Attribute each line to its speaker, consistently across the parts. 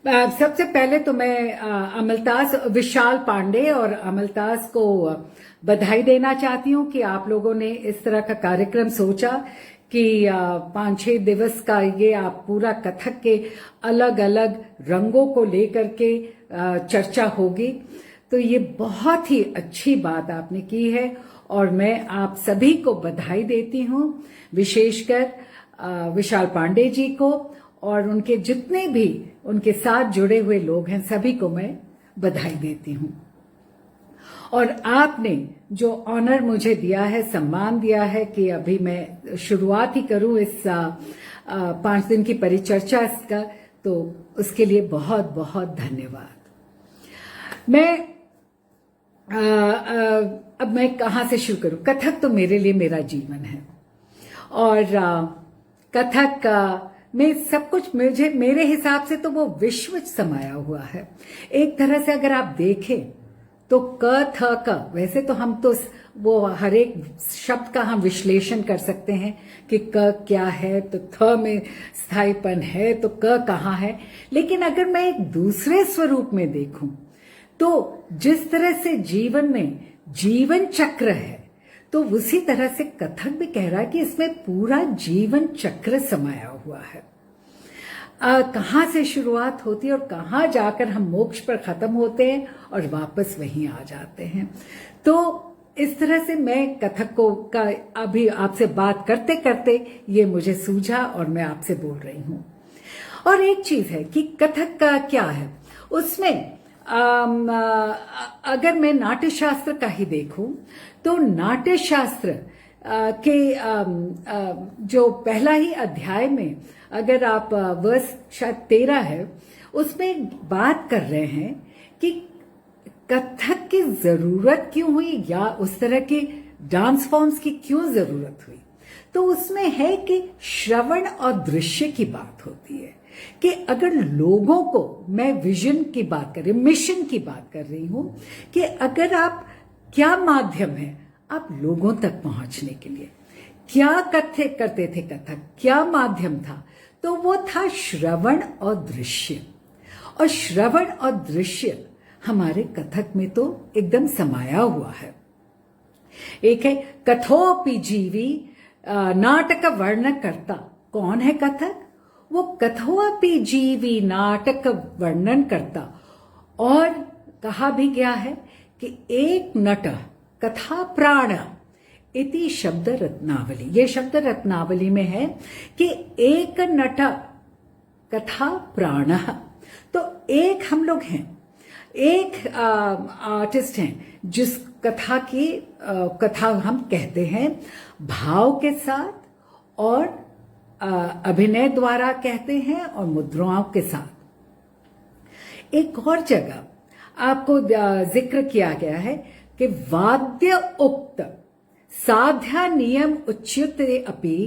Speaker 1: सबसे पहले तो मैं अमलतास विशाल पांडे और अमलतास को बधाई देना चाहती हूँ कि आप लोगों ने इस तरह का कार्यक्रम सोचा कि 5-6 दिवस का ये आप पूरा कथक के अलग अलग रंगों को लेकर के चर्चा होगी। तो ये बहुत ही अच्छी बात आपने की है और मैं आप सभी को बधाई देती हूँ, विशेषकर विशाल पांडे जी को और उनके जितने भी उनके साथ जुड़े हुए लोग हैं सभी को मैं बधाई देती हूँ। और आपने जो ऑनर मुझे दिया है, सम्मान दिया है कि अभी मैं शुरुआत ही करूँ इस 5 दिन की परिचर्चा का, तो उसके लिए बहुत बहुत धन्यवाद। अब मैं कहाँ से शुरू करूँ? कथक तो मेरे लिए मेरा जीवन है और कथक में सब कुछ मेरे हिसाब से तो वो विश्व समाया हुआ है। एक तरह से अगर आप देखें तो क थ क, वैसे तो हम तो वो हर एक शब्द का हम विश्लेषण कर सकते हैं कि क क्या है, तो थ में स्थायीपन है, तो क कहाँ है। लेकिन अगर मैं एक दूसरे स्वरूप में देखूं तो जिस तरह से जीवन में जीवन चक्र है, तो उसी तरह से कथक भी कह रहा है कि इसमें पूरा जीवन चक्र समाया हुआ है। कहाँ से शुरुआत होती है और कहाँ जाकर हम मोक्ष पर खत्म होते हैं और वापस वहीं आ जाते हैं। तो इस तरह से मैं कथक का अभी आपसे बात करते करते ये मुझे सूझा और मैं आपसे बोल रही हूँ। और एक चीज है कि कथक का क्या है, उसमें अगर मैं नाट्य शास्त्र का ही देखूं तो नाट्य शास्त्र के जो पहला ही अध्याय में अगर आप वर्ष शायद 13 है, उसमें बात कर रहे हैं कि कथक की जरूरत क्यों हुई या उस तरह के डांस फॉर्म्स की क्यों जरूरत हुई। तो उसमें है कि श्रवण और दृश्य की बात होती है कि अगर लोगों को, मैं विजन की बात कर रही हूं, मिशन की बात कर रही हूं कि अगर आप क्या माध्यम है आप लोगों तक पहुंचने के लिए, क्या करते थे कथक, क्या माध्यम था, तो वो था श्रवण और दृश्य। और श्रवण और दृश्य हमारे कथक में तो एकदम समाया हुआ है। एक है कथोपि जीवी नाटक वर्ण करता। कौन है कथक? वो कथोपि जीवी नाटक वर्णन करता। और कहा भी गया है कि एक नट कथा प्राण इति शब्द रत्नावली। ये शब्द रत्नावली में है कि एक नट कथा प्राण। तो एक हम लोग हैं, एक आर्टिस्ट हैं जिस कथा हम कहते हैं भाव के साथ और अभिनय द्वारा कहते हैं और मुद्राओं के साथ। एक और जगह आपको जिक्र किया गया है कि वाद्य उक्त साध्या नियम उच्यते अपि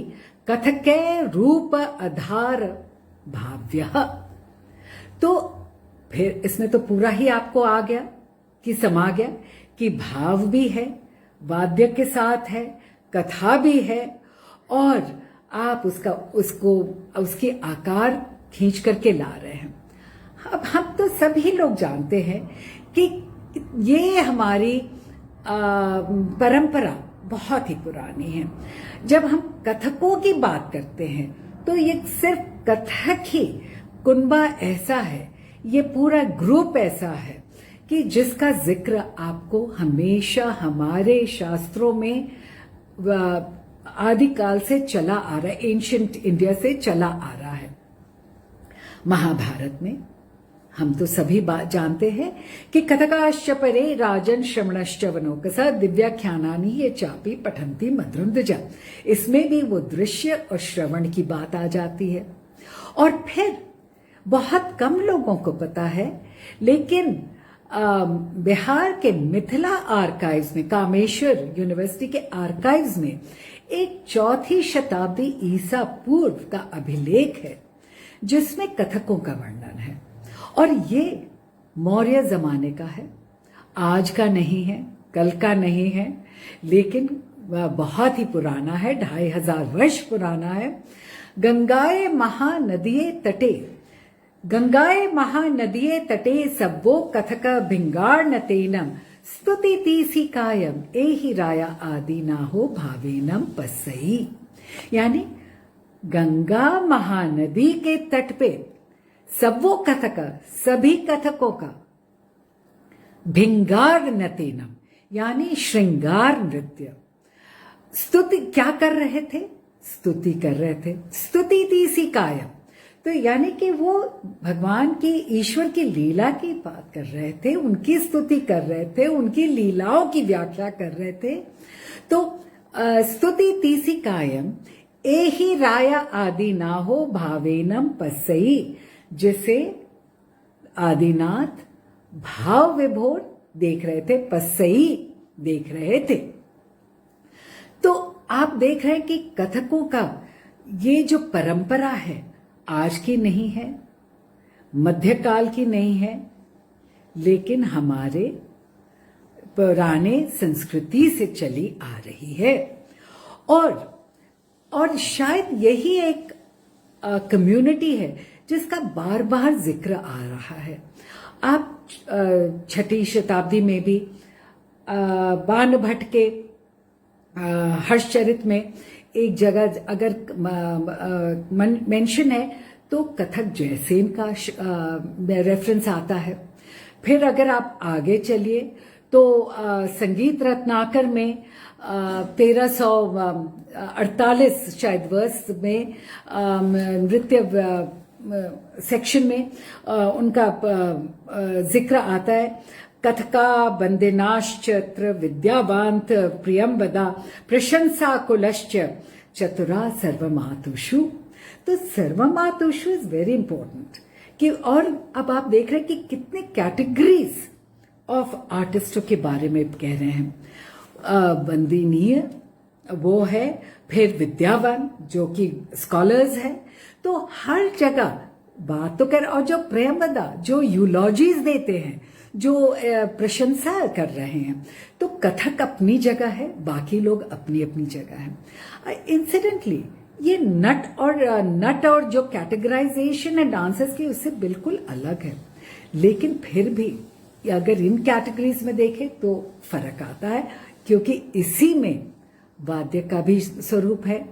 Speaker 1: कथके रूप आधार भाव्य। तो फिर इसमें तो पूरा ही आपको आ गया कि समा गया कि भाव भी है, वाद्य के साथ है, कथा भी है और आप उसकी आकार खींच करके ला रहे हैं। अब हम तो सभी लोग जानते हैं कि ये हमारी परंपरा बहुत ही पुरानी है। जब हम कथकों की बात करते हैं तो ये सिर्फ कथक ही कुनबा ऐसा है, ये पूरा ग्रुप ऐसा है कि जिसका जिक्र आपको हमेशा हमारे शास्त्रों में आदिकाल से चला आ रहा है, एंशिएंट इंडिया से चला आ रहा है। महाभारत में हम तो सभी बात जानते हैं कि कथकाश्च परे राजन श्रवणश्च वनौकसा दिव्याख्यानानि ये चापी पठन्ति मधुरंदजा। इसमें भी वो दृश्य और श्रवण की बात आ जाती है। और फिर बहुत कम लोगों को पता है, लेकिन बिहार के मिथिला आर्काइव्स में, कामेश्वर यूनिवर्सिटी के आर्काइव्स में एक 4वीं शताब्दी ईसा पूर्व का अभिलेख है जिसमें कथकों का वर्णन है। और ये मौर्य जमाने का है, आज का नहीं है, कल का नहीं है, लेकिन वह बहुत ही पुराना है, 2500 वर्ष पुराना है। गंगाए महानदिये तटे गंगाए महानदिये तटे सब्बो कथक भिंगार नतेनम स्तुति तीसी कायम एहि राया आदि ना हो भावेनम पसई। यानी गंगा महानदी के तट पे सब्बो कथक, सभी कथकों का, भिंगार नतेनम यानी श्रृंगार नृत्य, स्तुति क्या कर रहे थे? स्तुति कर रहे थे। स्तुति तीसी कायम, तो यानी कि वो भगवान की, ईश्वर की लीला की बात कर रहे थे, उनकी स्तुति कर रहे थे, उनकी लीलाओं की व्याख्या कर रहे थे। तो स्तुति तीसी कायम एहि राया आदि ना हो भावेनम पसई, जिसे आदिनाथ भाव विभोर देख रहे थे, पसई देख रहे थे। तो आप देख रहे हैं कि कथकों का ये जो परंपरा है आज की नहीं है, मध्यकाल की नहीं है, लेकिन हमारे पुराने संस्कृति से चली आ रही है। और शायद यही एक कम्युनिटी है जिसका बार बार जिक्र आ रहा है। आप 6वीं शताब्दी में भी बाण भट्ट के हर्षचरित में एक जगह अगर मेंशन है तो कथक जयसेन का रेफरेंस आता है। फिर अगर आप आगे चलिए तो संगीत रत्नाकर में 1348 शायद वर्ष में नृत्य सेक्शन में उनका जिक्र आता है। कथका बंदिनाश्चत्र विद्यावांत प्रियंवदा प्रशंसा कुलश्च चतुरा सर्वमातुषु। तो सर्वमातुषु इज वेरी इंपॉर्टेंट कि, और अब आप देख रहे हैं कि कितने कैटेगरीज ऑफ आर्टिस्टों के बारे में कह रहे हैं। वंदनीय वो है, फिर विद्यावान जो कि स्कॉलर्स है, तो हर जगह बात तो कर। और जो प्रेमदा जो यूलॉजीज देते हैं, जो प्रशंसा कर रहे हैं, तो कथक अपनी जगह है, बाकी लोग अपनी अपनी जगह है। इंसिडेंटली ये नट और जो कैटेगराइजेशन है डांसर्स की उससे बिल्कुल अलग है, लेकिन फिर भी अगर इन कैटेगरीज में देखें तो फर्क आता है, क्योंकि इसी में वाद्य का भी स्वरूप है,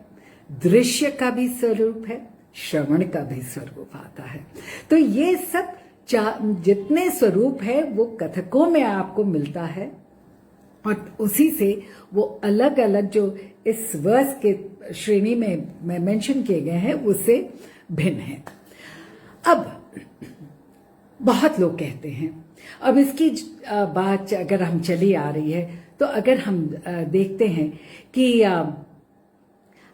Speaker 1: दृश्य का भी स्वरूप है, श्रवण का भी स्वरूप आता है। तो ये सब जितने स्वरूप है वो कथकों में आपको मिलता है, और उसी से वो अलग अलग जो इस वर्ष के श्रेणी में मेंशन किए गए हैं उससे भिन्न है। अब बहुत लोग कहते हैं, अब इसकी बात अगर हम चली आ रही है तो अगर हम देखते हैं कि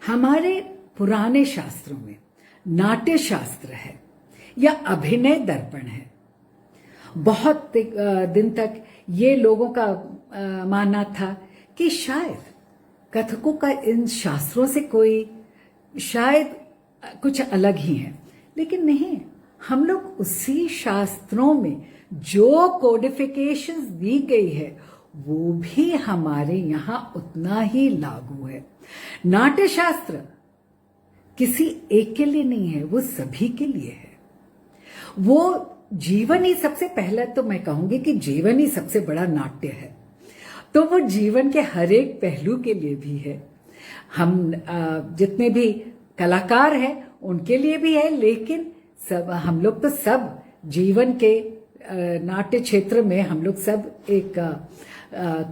Speaker 1: हमारे पुराने शास्त्रों में नाट्य शास्त्र है या अभिनय दर्पण है। बहुत दिन तक ये लोगों का मानना था कि शायद कथकों का इन शास्त्रों से कोई शायद कुछ अलग ही है, लेकिन नहीं, हम लोग उसी शास्त्रों में जो कोडिफिकेशंस दी गई है वो भी हमारे यहाँ उतना ही लागू है। नाट्य शास्त्र किसी एक के लिए नहीं है, वो सभी के लिए है। वो जीवन ही सबसे पहला, तो मैं कहूंगी कि जीवन ही सबसे बड़ा नाट्य है, तो वो जीवन के हर एक पहलू के लिए भी है। हम जितने भी कलाकार हैं उनके लिए भी है, लेकिन सब हम लोग तो सब जीवन के नाट्य क्षेत्र में हम लोग सब एक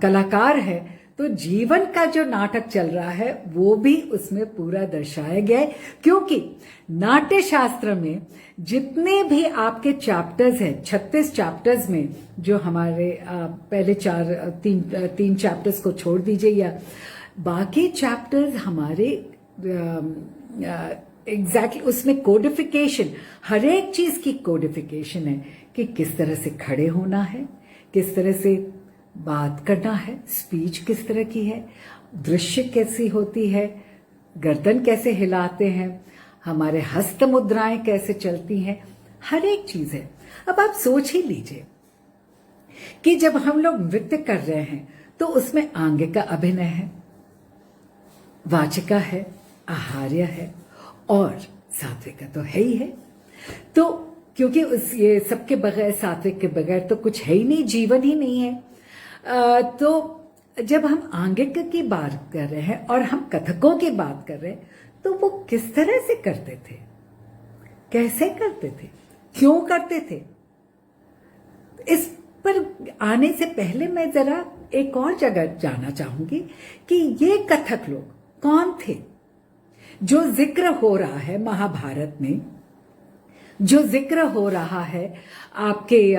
Speaker 1: कलाकार है, तो जीवन का जो नाटक चल रहा है वो भी उसमें पूरा दर्शाया गया है। क्योंकि नाट्य शास्त्र में जितने भी आपके चैप्टर्स हैं, 36 चैप्टर्स में, जो हमारे पहले तीन चैप्टर्स को छोड़ दीजिए, या बाकी चैप्टर्स हमारे एग्जैक्टली उसमें कोडिफिकेशन, हर एक चीज की कोडिफिकेशन है कि किस तरह से खड़े होना है, किस तरह से बात करना है, स्पीच किस तरह की है, दृश्य कैसी होती है, गर्दन कैसे हिलाते हैं, हमारे हस्त मुद्राएं कैसे चलती हैं, हर एक चीज है। अब आप सोच ही लीजिए कि जब हम लोग नृत्य कर रहे हैं तो उसमें आंगिका अभिनय है, वाचिका है, आहार्य है और सात्विका तो है ही है। तो क्योंकि ये सबके बगैर, सात्विक के बगैर तो कुछ है ही नहीं, जीवन ही नहीं है। तो जब हम आंगिक की बात कर रहे हैं और हम कथकों की बात कर रहे हैं, तो वो किस तरह से करते थे, कैसे करते थे, क्यों करते थे? इस पर आने से पहले मैं जरा एक और जगह जाना चाहूंगी कि ये कथक लोग कौन थे। जो जिक्र हो रहा है महाभारत में, जो जिक्र हो रहा है आपके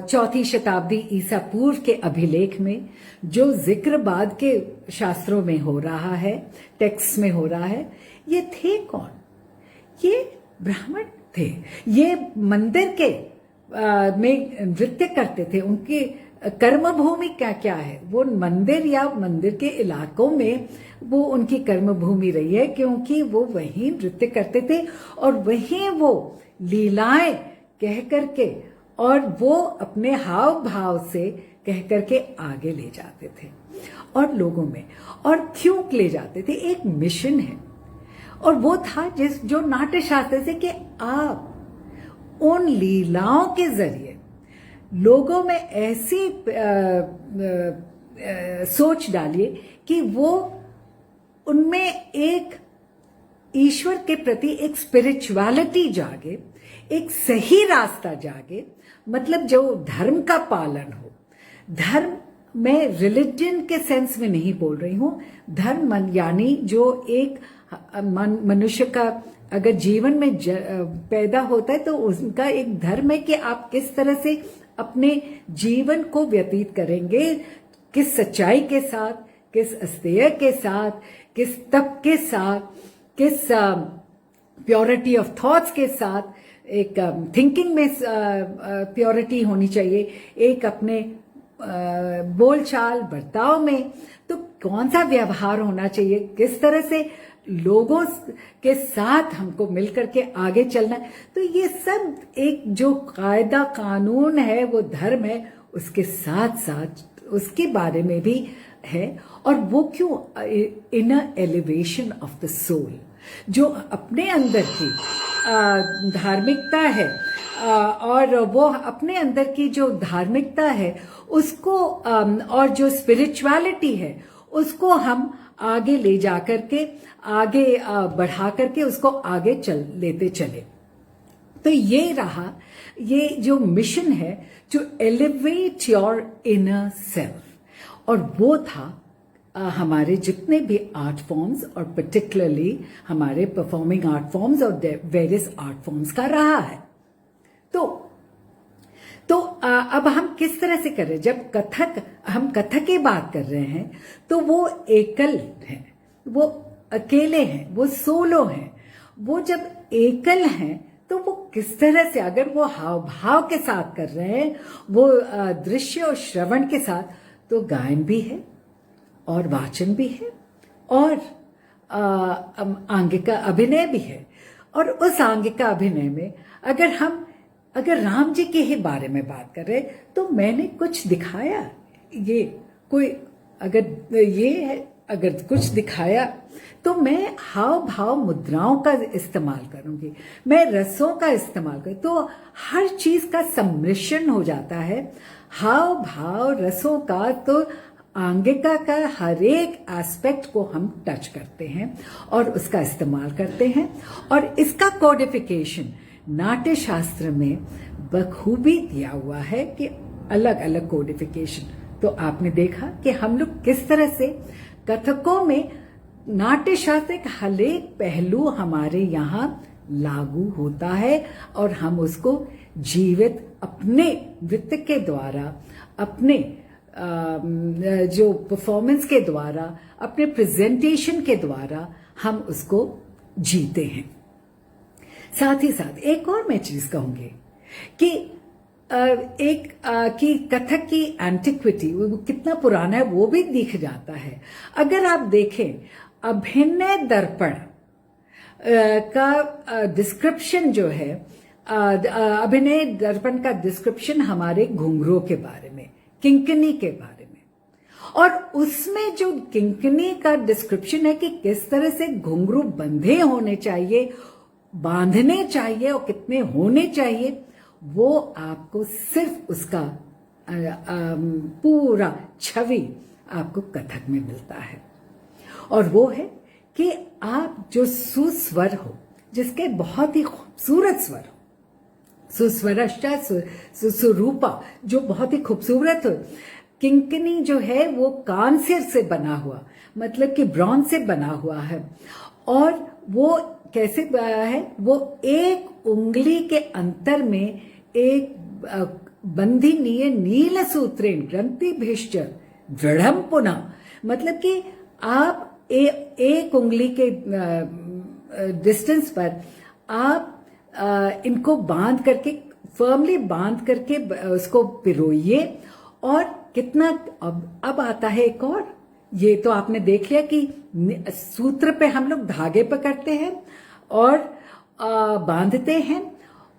Speaker 1: 4वीं शताब्दी ईसा पूर्व के अभिलेख में, जो जिक्र बाद के शास्त्रों में हो रहा है, टेक्स्ट में हो रहा है, ये थे कौन? ये ब्राह्मण थे। ये मंदिर के में नृत्य करते थे। उनकी कर्मभूमि क्या क्या है? वो मंदिर या मंदिर के इलाकों में वो उनकी कर्मभूमि रही है, क्योंकि वो वहीं नृत्य करते थे और वहीं वो लीलाएं कह करके और वो अपने हाव भाव से कह करके आगे ले जाते थे और लोगों में। और क्यों ले जाते थे? एक मिशन है, और वो था जो नाट्य शास्त्र से कि आप उन लीलाओं के जरिए लोगों में ऐसी सोच डालिए कि वो उनमें एक ईश्वर के प्रति एक स्पिरिचुअलिटी जागे, एक सही रास्ता जागे। मतलब जो धर्म का पालन हो। धर्म मैं रिलीजन के सेंस में नहीं बोल रही हूं। धर्म यानी जो एक मनुष्य का अगर जीवन में पैदा होता है तो उसका एक धर्म है कि आप किस तरह से अपने जीवन को व्यतीत करेंगे, किस सच्चाई के साथ, किस अस्तेय के साथ, किस तप के साथ, किस प्योरिटी ऑफ थॉट्स के साथ, एक थिंकिंग में प्योरिटी होनी चाहिए, एक अपने बोलचाल बर्ताव में तो कौन सा व्यवहार होना चाहिए, किस तरह से लोगों के साथ हमको मिलकर के आगे चलना है। तो ये सब एक जो कायदा कानून है, वो धर्म है, उसके साथ साथ उसके बारे में भी है। और वो क्यों? Inner elevation of the soul, जो अपने अंदर की धार्मिकता है और वो अपने अंदर की जो धार्मिकता है उसको और जो स्पिरिचुअलिटी है उसको हम आगे ले जाकर के, आगे बढ़ा करके उसको आगे लेते चले। तो ये रहा, ये जो मिशन है, to elevate your inner self. और वो था हमारे जितने भी आर्ट फॉर्म्स और पर्टिकुलरली हमारे परफॉर्मिंग आर्ट फॉर्म्स और वेरियस आर्ट फॉर्म्स का रहा है। तो अब हम किस तरह से कर रहे हैं? जब हम कथक की बात कर रहे हैं तो वो एकल है, वो अकेले हैं, वो सोलो हैं। वो जब एकल हैं तो वो किस तरह से, अगर वो हाव भाव के साथ कर रहे हैं, वो दृश्य और श्रवण के साथ, तो गायन भी है और वाचन भी है और आंगिका अभिनय भी है। और उस आंगिका अभिनय में अगर राम जी के ही बारे में बात कर रहे तो मैंने कुछ दिखाया, ये कोई अगर कुछ दिखाया तो मैं हाव भाव मुद्राओं का इस्तेमाल करूंगी, मैं रसों का इस्तेमाल करूंगी, तो हर चीज का सम्मिश्रण हो जाता है। हाव भाव रसों का, तो आंगिका का हर एक एस्पेक्ट को हम टच करते हैं और उसका इस्तेमाल करते हैं। और इसका कोडिफिकेशन नाट्य शास्त्र में बखूबी दिया हुआ है कि अलग अलग कोडिफिकेशन। तो आपने देखा कि हम लोग किस तरह से कथकों में नाट्य शास्त्र का हर एक पहलू हमारे यहाँ लागू होता है और हम उसको जीवित अपने नृत्य के द्वारा, अपने जो परफॉर्मेंस के द्वारा, अपने प्रेजेंटेशन के द्वारा हम उसको जीते हैं। साथ ही साथ एक और मैं चीज कहूंगी कि कि कथक की एंटिक्विटी, वो कितना पुराना है वो भी दिख जाता है। अगर आप देखें अभिनय दर्पण का डिस्क्रिप्शन जो है, अभिनय दर्पण का डिस्क्रिप्शन हमारे घुंघरू के बारे में, किंकनी के बारे में, और उसमें जो किंकनी का डिस्क्रिप्शन है कि किस तरह से घुंघरू बंधे होने चाहिए, बांधने चाहिए और कितने होने चाहिए, वो आपको सिर्फ उसका पूरा छवि आपको कथक में मिलता है। और वो है कि आप जो सुस्वर हो, जिसके बहुत ही खूबसूरत स्वर हो, सुस्वरष्टा सुरूपा, जो बहुत ही खूबसूरत हो। किंकिनी जो है वो कांस्य से बना हुआ, मतलब कि ब्रॉन्ज से बना हुआ है। और वो कैसे है, वो एक उंगली के अंतर में एक बंधिनीय नील सूत्रेण ग्रंथिभिश्च दृढ़म पुनः, मतलब कि आप एक उंगली के डिस्टेंस पर आप इनको बांध करके, फर्मली बांध करके उसको पिरोइए। और कितना अब आता है एक और, ये तो आपने देख लिया कि सूत्र पे हम लोग धागे पकड़ते हैं और बांधते हैं।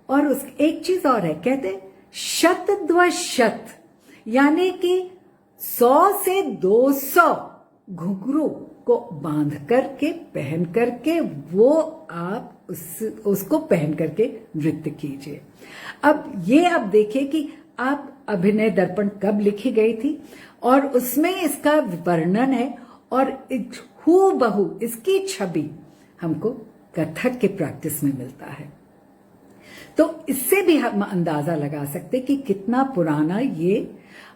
Speaker 1: और उस एक चीज और है, कहते हैं शतद्वशत, यानी कि 100 से 200 घुंघरू को बांध करके पहन करके वो आप उसको पहन करके नृत्य कीजिए। अब ये आप देखिए कि आप अभिनय दर्पण कब लिखी गई थी और उसमें इसका वर्णन है, और हूबहू इसकी छवि हमको कथक के प्रैक्टिस में मिलता है। तो इससे भी हम अंदाजा लगा सकते कि कितना पुराना ये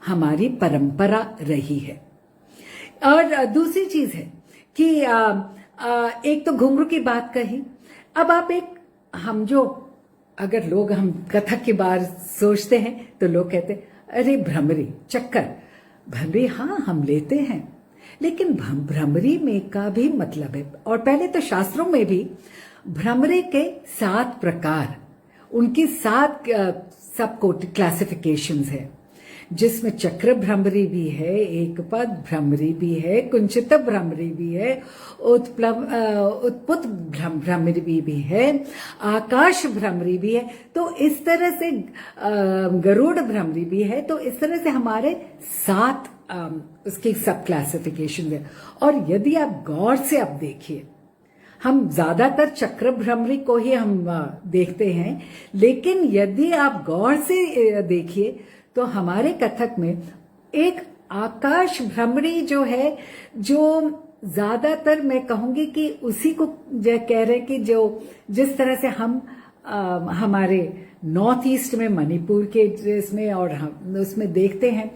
Speaker 1: हमारी परंपरा रही है। और दूसरी चीज है कि एक तो घुंघरू की बात कही। अब आप हम जो अगर लोग हम कथक के बारे सोचते हैं तो लोग कहते अरे भ्रमरी, चक्कर। भ्रमरी हाँ हम लेते हैं, लेकिन भ्रमरी में का भी मतलब है। और पहले तो शास्त्रों में भी भ्रमरी के 7 प्रकार, उनकी 7 सब क्लासिफिकेशंस है, जिसमें चक्र भ्रमरी भी है, एक पद भ्रमरी भी है, कुंचित भ्रमरी भी है, उत्पुत भ्रमरी भी है, आकाश भ्रमरी भी है। तो इस तरह से गरुड़ भ्रमरी भी है। तो इस तरह से हमारे 7 उसकी सब क्लासिफिकेशन है। और यदि आप गौर से अब देखिए, हम ज्यादातर चक्र भ्रमरी को ही हम देखते हैं, लेकिन यदि आप गौर से देखिए तो हमारे कथक में एक आकाश भ्रमरी जो है, जो ज्यादातर मैं कहूंगी कि उसी को कह रहे कि जो जिस तरह से हम हमारे नॉर्थ ईस्ट में मणिपुर के इसमें और हम उसमें देखते हैं,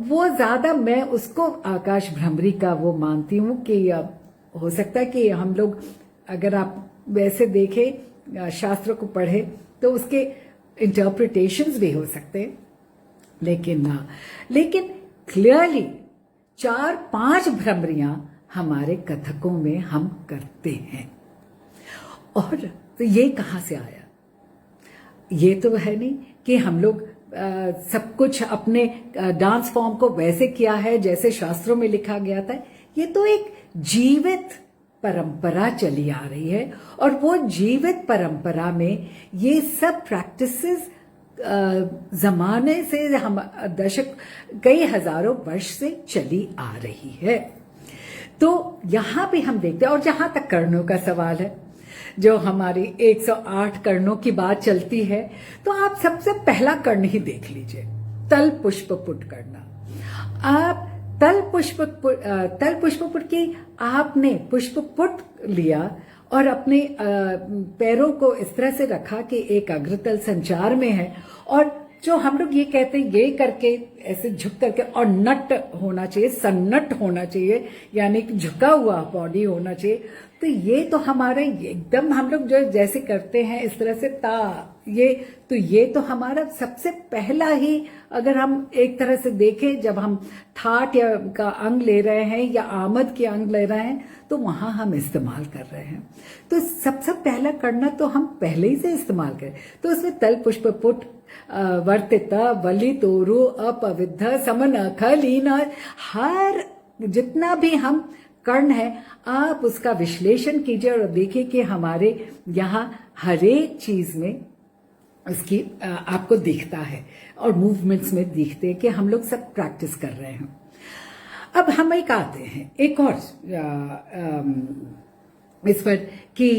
Speaker 1: वो ज्यादा मैं उसको आकाश भ्रमरी का वो मानती हूँ कि हो सकता है कि हम लोग, अगर आप वैसे देखें, शास्त्र को पढ़े तो उसके इंटरप्रिटेशंस भी हो सकते हैं, लेकिन क्लियरली 4-5 भ्रमरियां हमारे कथकों में हम करते हैं। और तो ये कहां से आया? ये तो है नहीं कि हम लोग सब कुछ अपने डांस फॉर्म को वैसे किया है जैसे शास्त्रों में लिखा गया था। ये तो एक जीवित परंपरा चली आ रही है, और वो जीवित परंपरा में ये सब प्रैक्टिसेस जमाने से हम दशक कई हजारों वर्ष से चली आ रही है। तो यहां भी हम देखते हैं। और जहां तक कर्णों का सवाल है, जो हमारी 108 कर्णों की बात चलती है, तो आप सबसे पहला कर्ण ही देख लीजिए, तल पुष्प पुट करना। आप तल पुष्प पुट की आपने पुष्प पुट लिया और अपने पैरों को इस तरह से रखा कि एक अग्रतल संचार में है, और जो हम लोग ये कहते हैं ये करके ऐसे झुक करके, और नट होना चाहिए, सन्नट होना चाहिए, यानी कि झुका हुआ बॉडी होना चाहिए। तो ये तो हमारे एकदम हम लोग जो जैसे करते हैं इस तरह से ये तो हमारा सबसे पहला ही, अगर हम एक तरह से देखें, जब हम ठाट या का अंग ले रहे हैं या आमद के अंग ले रहे हैं, तो वहां हम इस्तेमाल कर रहे हैं। तो सबसे पहला करना तो हम पहले ही से इस्तेमाल करें। तो उसमें तल पुष्प पुट, वर्तिता, वली तोरु, अपविद्ध, समन, खलीन, हर जितना भी हम कर्ण है, आप उसका विश्लेषण कीजिए और देखिए कि हमारे यहाँ हर एक चीज में उसकी आपको दिखता है, और मूवमेंट्स में दिखते हैं कि हम लोग सब प्रैक्टिस कर रहे हैं। अब हम एक आते हैं एक और इस पर कि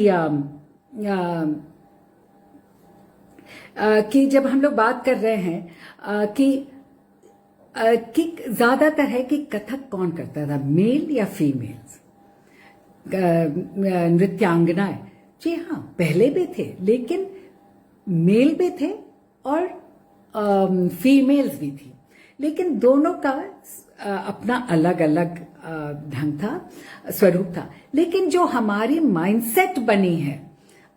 Speaker 1: कि जब हम लोग बात कर रहे हैं कि ज्यादातर है कि कथक कौन करता था, मेल या फीमेल्स नृत्यांगनाएं। जी हाँ, पहले भी थे, लेकिन मेल भी थे और फीमेल्स भी थी, लेकिन दोनों का अपना अलग अलग ढंग था, स्वरूप था। लेकिन जो हमारी माइंडसेट बनी है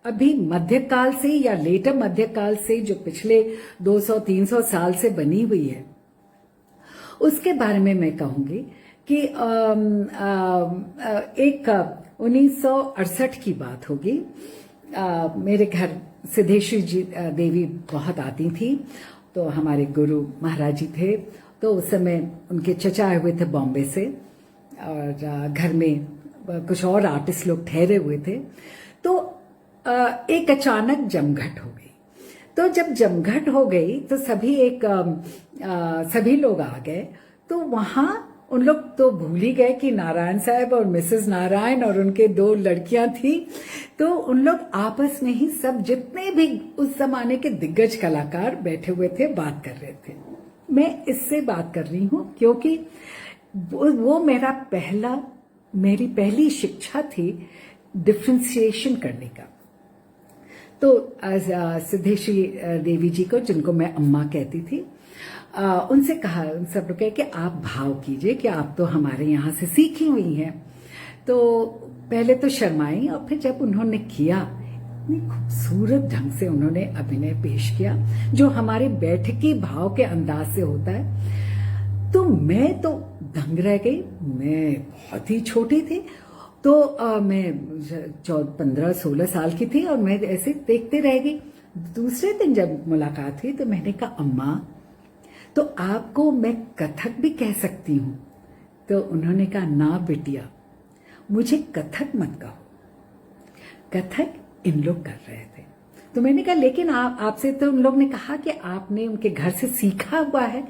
Speaker 1: अभी मध्यकाल से या लेटर मध्यकाल से, जो पिछले 200-300 साल से बनी हुई है, उसके बारे में मैं कहूंगी कि एक 1968 की बात होगी। मेरे घर सिद्धेश्वरी जी देवी बहुत आती थी, तो हमारे गुरु महाराज जी थे, तो उस समय उनके चचा आए हुए थे बॉम्बे से, और घर में कुछ और आर्टिस्ट लोग ठहरे हुए थे। तो एक अचानक जमघट हो गई। तो जब जमघट हो गई तो सभी लोग आ गए। तो वहां उन लोग तो भूल ही गए कि नारायण साहब और मिसेस नारायण और उनके 2 लड़कियां थी। तो उन लोग आपस में ही सब जितने भी उस जमाने के दिग्गज कलाकार बैठे हुए थे बात कर रहे थे। मैं इससे बात कर रही हूं क्योंकि वो मेरी पहली शिक्षा थी डिफ्रेंसिएशन करने का। तो सिद्धेश्वरी देवी जी को, जिनको मैं अम्मा कहती थी, उनसे कहा, उन सब लोग कहे कि आप भाव कीजिए कि आप तो हमारे यहाँ से सीखी हुई हैं। तो पहले तो शर्माई, और फिर जब उन्होंने किया, इतनी खूबसूरत ढंग से उन्होंने अभिनय पेश किया जो हमारे बैठकी भाव के अंदाज से होता है। तो मैं तो दंग रह गई। मैं बहुत ही छोटी थी, तो मैं 15-16 साल की थी, और मैं ऐसे देखते रह गई। दूसरे दिन जब मुलाकात हुई तो मैंने कहा, अम्मा तो आपको मैं कथक भी कह सकती हूँ? तो उन्होंने कहा, ना बिटिया, मुझे कथक मत कहो, कथक इन लोग कर रहे थे। तो मैंने कहा, लेकिन आपसे तो उन लोग ने कहा कि आपने उनके घर से सीखा हुआ है।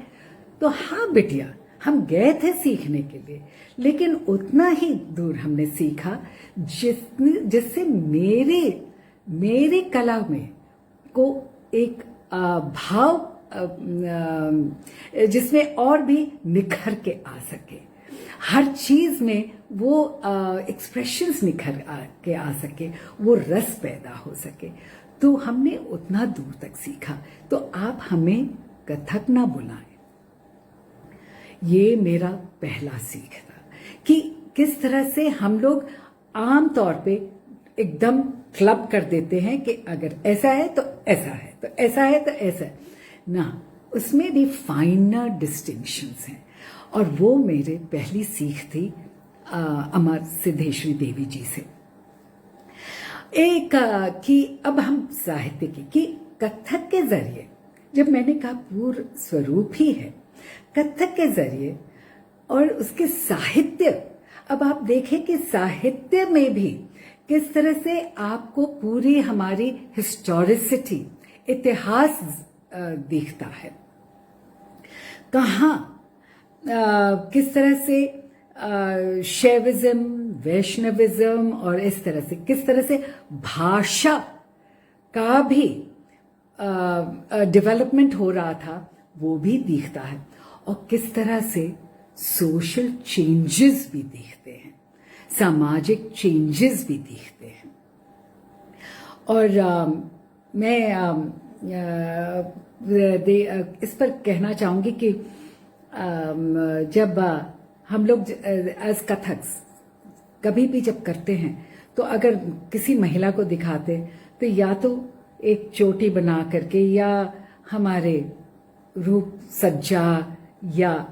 Speaker 1: तो हाँ बिटिया, हम गए थे सीखने के लिए, लेकिन उतना ही दूर हमने सीखा जिससे मेरे कला में को एक भाव, जिसमें और भी निखर के आ सके, हर चीज में वो एक्सप्रेशंस निखर के आ सके, वो रस पैदा हो सके। तो हमने उतना दूर तक सीखा। तो आप हमें कथक ना बुलाएं। ये मेरा पहला सीख था कि किस तरह से हम लोग आम तौर पे एकदम क्लब कर देते हैं कि अगर ऐसा है तो ऐसा है, तो ऐसा है तो ऐसा है ना, उसमें भी फाइनर डिस्टिंक्शंस हैं। और वो मेरे पहली सीख थी अमर सिद्धेश्वरी देवी जी से। एक कि अब हम साहित्य की कथक के जरिए, जब मैंने कहा पूर्ण स्वरूप ही है कथक के जरिए, और उसके साहित्य, अब आप देखें कि साहित्य में भी किस तरह से आपको पूरी हमारी हिस्टोरिसिटी, इतिहास दिखता है। कहाँ किस तरह से शैविज्म, वैष्णविज्म, और इस तरह से किस तरह से भाषा का भी डेवलपमेंट हो रहा था, वो भी दिखता है। और किस तरह से सोशल चेंजेस भी दिखते हैं, सामाजिक चेंजेस भी दिखते हैं। और मैं इस पर कहना चाहूंगी कि जब हम लोग एज कथक्स कभी भी जब करते हैं, तो अगर किसी महिला को दिखाते तो या तो एक चोटी बना करके, या हमारे रूप सज्जा या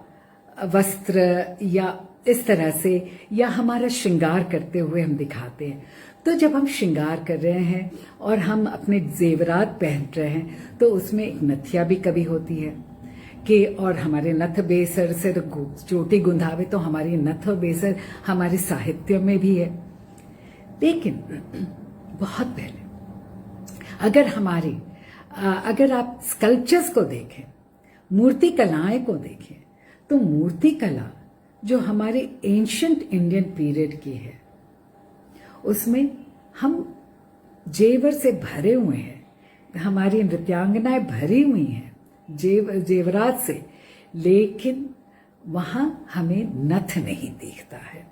Speaker 1: वस्त्र, या इस तरह से, या हमारा श्रृंगार करते हुए हम दिखाते हैं। तो जब हम श्रृंगार कर रहे हैं और हम अपने जेवरात पहन रहे हैं, तो उसमें एक नथिया भी कभी होती है कि, और हमारे नथ बेसर से चोटी गुंधावे, तो हमारी नथ बेसर हमारे साहित्य में भी है। लेकिन बहुत पहले अगर आप स्कल्पचर्स को देखें, मूर्ति कलाएं को देखें, तो मूर्ति कला जो हमारे एंशिएंट इंडियन पीरियड की है, उसमें हम जेवर से भरे हुए हैं, हमारी नृत्यांगनाएं भरी हुई हैं जेवरात से, लेकिन वहां हमें नथ नहीं दिखता है।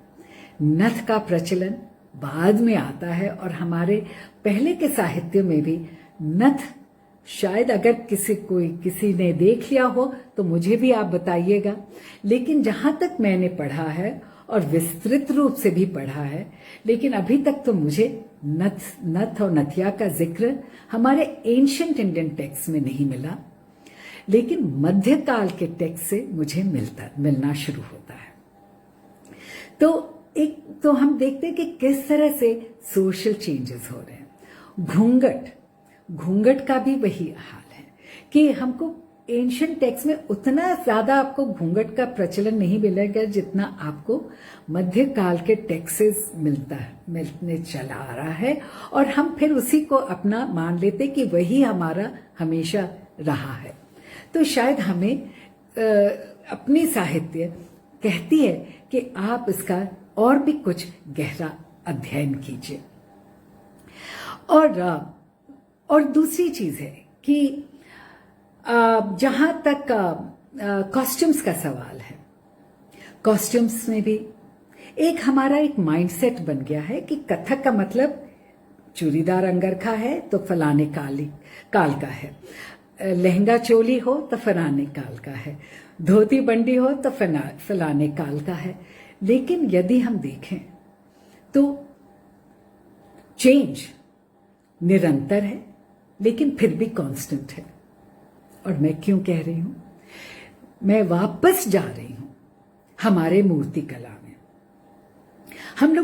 Speaker 1: नथ का प्रचलन बाद में आता है और हमारे पहले के साहित्य में भी नथ, शायद अगर किसी ने देख लिया हो तो मुझे भी आप बताइएगा, लेकिन जहां तक मैंने पढ़ा है और विस्तृत रूप से भी पढ़ा है, लेकिन अभी तक तो मुझे नथ और नथिया का जिक्र हमारे एंशिएंट इंडियन टेक्स्ट में नहीं मिला, लेकिन मध्यकाल के टेक्स्ट से मुझे मिलना शुरू होता है। तो हम देखते हैं कि किस तरह से सोशल चेंजेस हो रहे हैं। घूंघट का भी वही हाल है कि हमको एंशिएंट टेक्स्ट में उतना ज्यादा आपको घूंघट का प्रचलन नहीं मिलेगा जितना आपको मध्यकाल के टेक्सेस मिलने चला आ रहा है, और हम फिर उसी को अपना मान लेते कि वही हमारा हमेशा रहा है। तो शायद हमें अपनी साहित्य कहती है कि आप इसका और भी कुछ गहरा अध्ययन कीजिए। और दूसरी चीज है कि जहां तक कॉस्ट्यूम्स का सवाल है, कॉस्ट्यूम्स में भी हमारा एक माइंडसेट बन गया है कि कथक का मतलब चूड़ीदार अंगरखा है तो फलाने काल का है, लहंगा चोली हो तो फलाने काल का है, धोती बंडी हो तो फलाने काल का है। लेकिन यदि हम देखें तो चेंज निरंतर है, लेकिन फिर भी कांस्टेंट है। और मैं क्यों कह रही हूं? मैं वापस जा रही हूं हमारे मूर्ति कला में। हम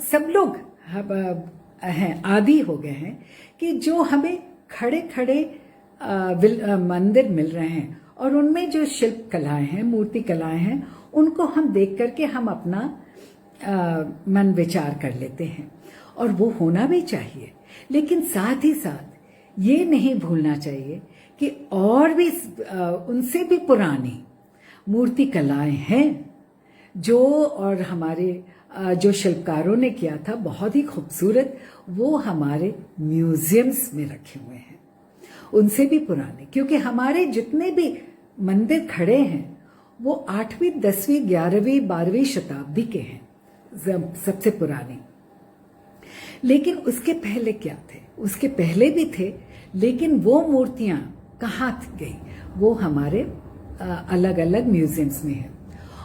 Speaker 1: सब लोग हैं, आदी हो गए हैं कि जो हमें खड़े खड़े मंदिर मिल रहे हैं और उनमें जो शिल्प कलाएं हैं, मूर्ति कलाएं हैं, उनको हम देख करके हम अपना मन विचार कर लेते हैं, और वो होना भी चाहिए। लेकिन साथ ही साथ ये नहीं भूलना चाहिए कि और भी उनसे भी पुरानी मूर्ति कलाएं हैं जो, और हमारे जो शिल्पकारों ने किया था बहुत ही खूबसूरत, वो हमारे म्यूजियम्स में रखे हुए हैं, उनसे भी पुराने। क्योंकि हमारे जितने भी मंदिर खड़े हैं वो 8वीं, 10वीं, 11वीं, 12वीं शताब्दी के हैं, सबसे पुराने। लेकिन उसके पहले क्या थे? उसके पहले भी थे, लेकिन वो मूर्तियां कहाँ गई? वो हमारे अलग अलग म्यूजियम्स में है।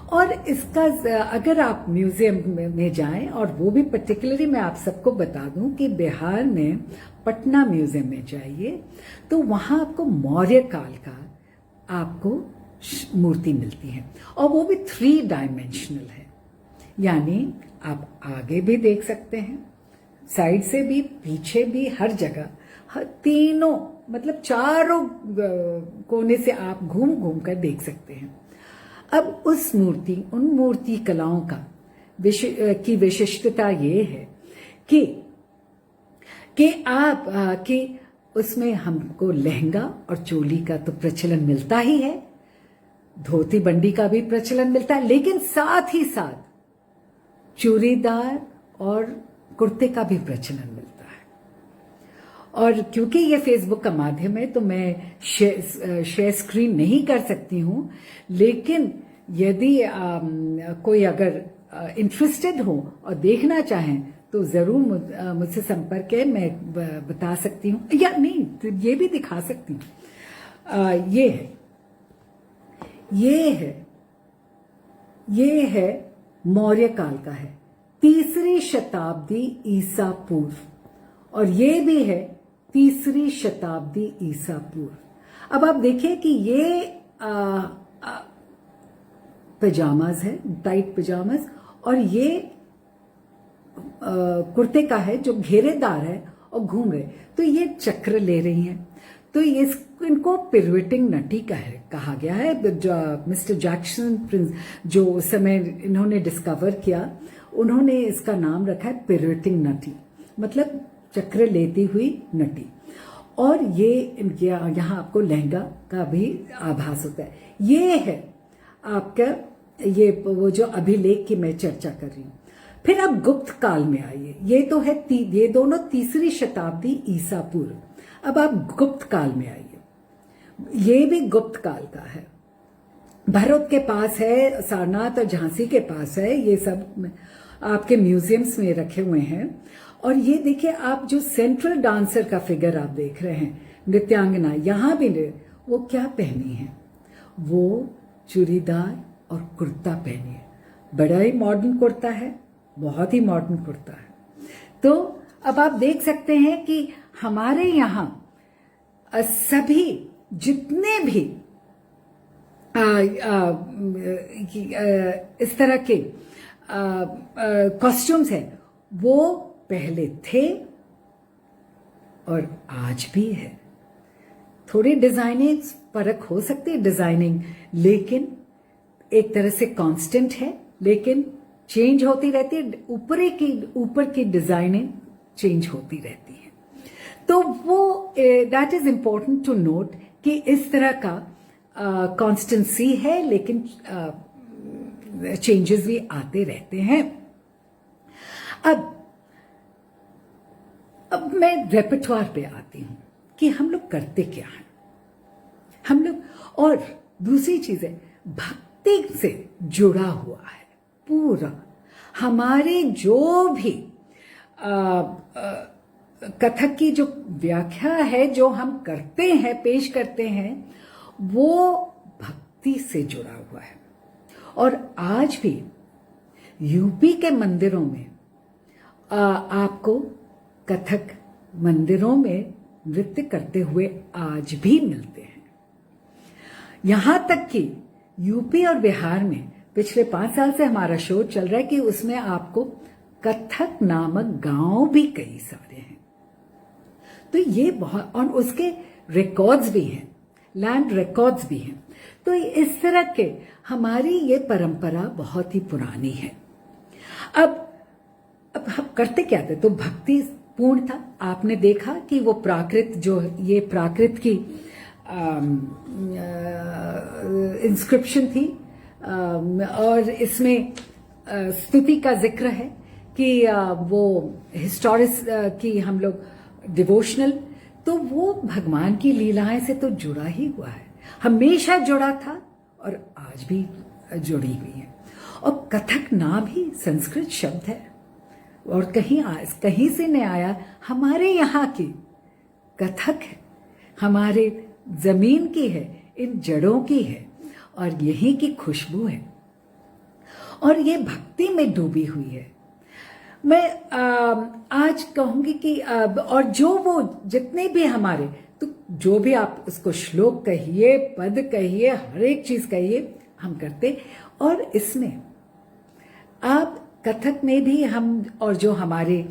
Speaker 1: और इसका अगर आप म्यूजियम में जाएं, और वो भी पर्टिकुलरली मैं आप सबको बता दूं कि बिहार में पटना म्यूजियम में जाइए तो वहां आपको मौर्य काल का आपको मूर्ति मिलती है, और वो भी 3 डायमेंशनल है। यानी आप आगे भी देख सकते हैं, साइड से भी, पीछे भी, हर जगह, तीनों मतलब चारों कोने से आप घूम घूम कर देख सकते हैं। अब उन मूर्ति कलाओं का की विशिष्टता ये है कि उसमें हमको लहंगा और चोली का तो प्रचलन मिलता ही है, धोती बंडी का भी प्रचलन मिलता है, लेकिन साथ ही साथ चूड़ीदार और कुर्ते का भी प्रचलन मिलता है। और क्योंकि ये फेसबुक का माध्यम है तो मैं शेयर स्क्रीन नहीं कर सकती हूं, लेकिन यदि कोई अगर इंटरेस्टेड हो और देखना चाहें तो जरूर मुझसे संपर्क है, मैं बता सकती हूँ, या नहीं तो ये भी दिखा सकती हूँ। ये है मौर्य काल का है, 3री शताब्दी ईसा पूर्व, और ये भी है 3री शताब्दी ईसा पूर्व। अब आप देखिए कि ये पजामाज है, टाइट पजामाज, और ये कुर्ते का है जो घेरेदार है और घूम रहे, तो ये चक्र ले रही हैं। तो इनको पिरविटिंग नटी कहा गया है। मिस्टर जैक्सन प्रिंस जो उस समय इन्होंने डिस्कवर किया, उन्होंने इसका नाम रखा है पिरविटिंग नटी, मतलब चक्र लेती हुई नटी। और ये यहाँ आपको लहंगा का भी आभास होता है। ये है आपका वो जो अभिलेख की मैं चर्चा कर रही हूँ। फिर आप गुप्त काल में आइए, ये तो है ये दोनों तीसरी शताब्दी ईसा पूर्व। अब आप गुप्त काल में आइए, ये भी गुप्त काल का है, भरत के पास है, सारनाथ और झांसी के पास है, ये सब आपके म्यूजियम्स में रखे हुए हैं। और ये देखिए आप जो सेंट्रल डांसर का फिगर आप देख रहे हैं, नृत्यांगना, यहां भी वो क्या पहनी है, वो चूड़ीदार और कुर्ता पहनी है, बड़ा ही मॉडर्न कुर्ता है, बहुत ही मॉडर्न कुर्ता है। तो अब आप देख सकते हैं कि हमारे यहाँ सभी जितने भी इस तरह के कॉस्ट्यूम्स हैं वो पहले थे और आज भी है। थोड़ी डिजाइनिंग फर्क हो सकती है डिजाइनिंग, लेकिन एक तरह से कांस्टेंट है, लेकिन चेंज होती रहती है, ऊपर की डिजाइनिंग चेंज होती रहती है। तो वो that is important to note कि इस तरह का कॉन्स्टेंसी है, लेकिन चेंजेस भी आते रहते हैं। अब मैं रेpertoire पे आती हूं कि हम लोग करते क्या हैं हम लोग। और दूसरी चीज है, भक्ति से जुड़ा हुआ है पूरा हमारे जो भी कथक की जो व्याख्या है, जो हम करते हैं, पेश करते हैं, वो भक्ति से जुड़ा हुआ है। और आज भी यूपी के मंदिरों में आपको कथक मंदिरों में नृत्य करते हुए आज भी मिलते हैं। यहां तक कि यूपी और बिहार में पिछले 5 साल से हमारा शो चल रहा है कि उसमें आपको कथक नामक गांव भी कई सारे हैं। तो ये बहुत, और उसके रिकॉर्ड्स भी हैं, लैंड रिकॉर्ड्स भी हैं। तो इस तरह के हमारी ये परंपरा बहुत ही पुरानी है। अब हम करते क्या थे, तो भक्ति पूर्ण था। आपने देखा कि वो प्राकृत, जो ये प्राकृत की इंस्क्रिप्शन थी, और इसमें स्तुति का जिक्र है कि वो हिस्टोरिस की हम लोग डिवोशनल, तो वो भगवान की लीलाएं से तो जुड़ा ही हुआ है, हमेशा जुड़ा था और आज भी जुड़ी हुई है। और कथक नाम ही संस्कृत शब्द है और कहीं से नहीं आया, हमारे यहाँ की कथक है, हमारे जमीन की है, इन जड़ों की है और यहीं की खुशबू है और ये भक्ति में डूबी हुई है। मैं आज कहूंगी कि और जो वो जितने भी हमारे, तो जो भी आप उसको श्लोक कहिए, पद कहिए, हर एक चीज कहिए, हम करते। और इसमें आप कथक में भी हम, और जो हमारी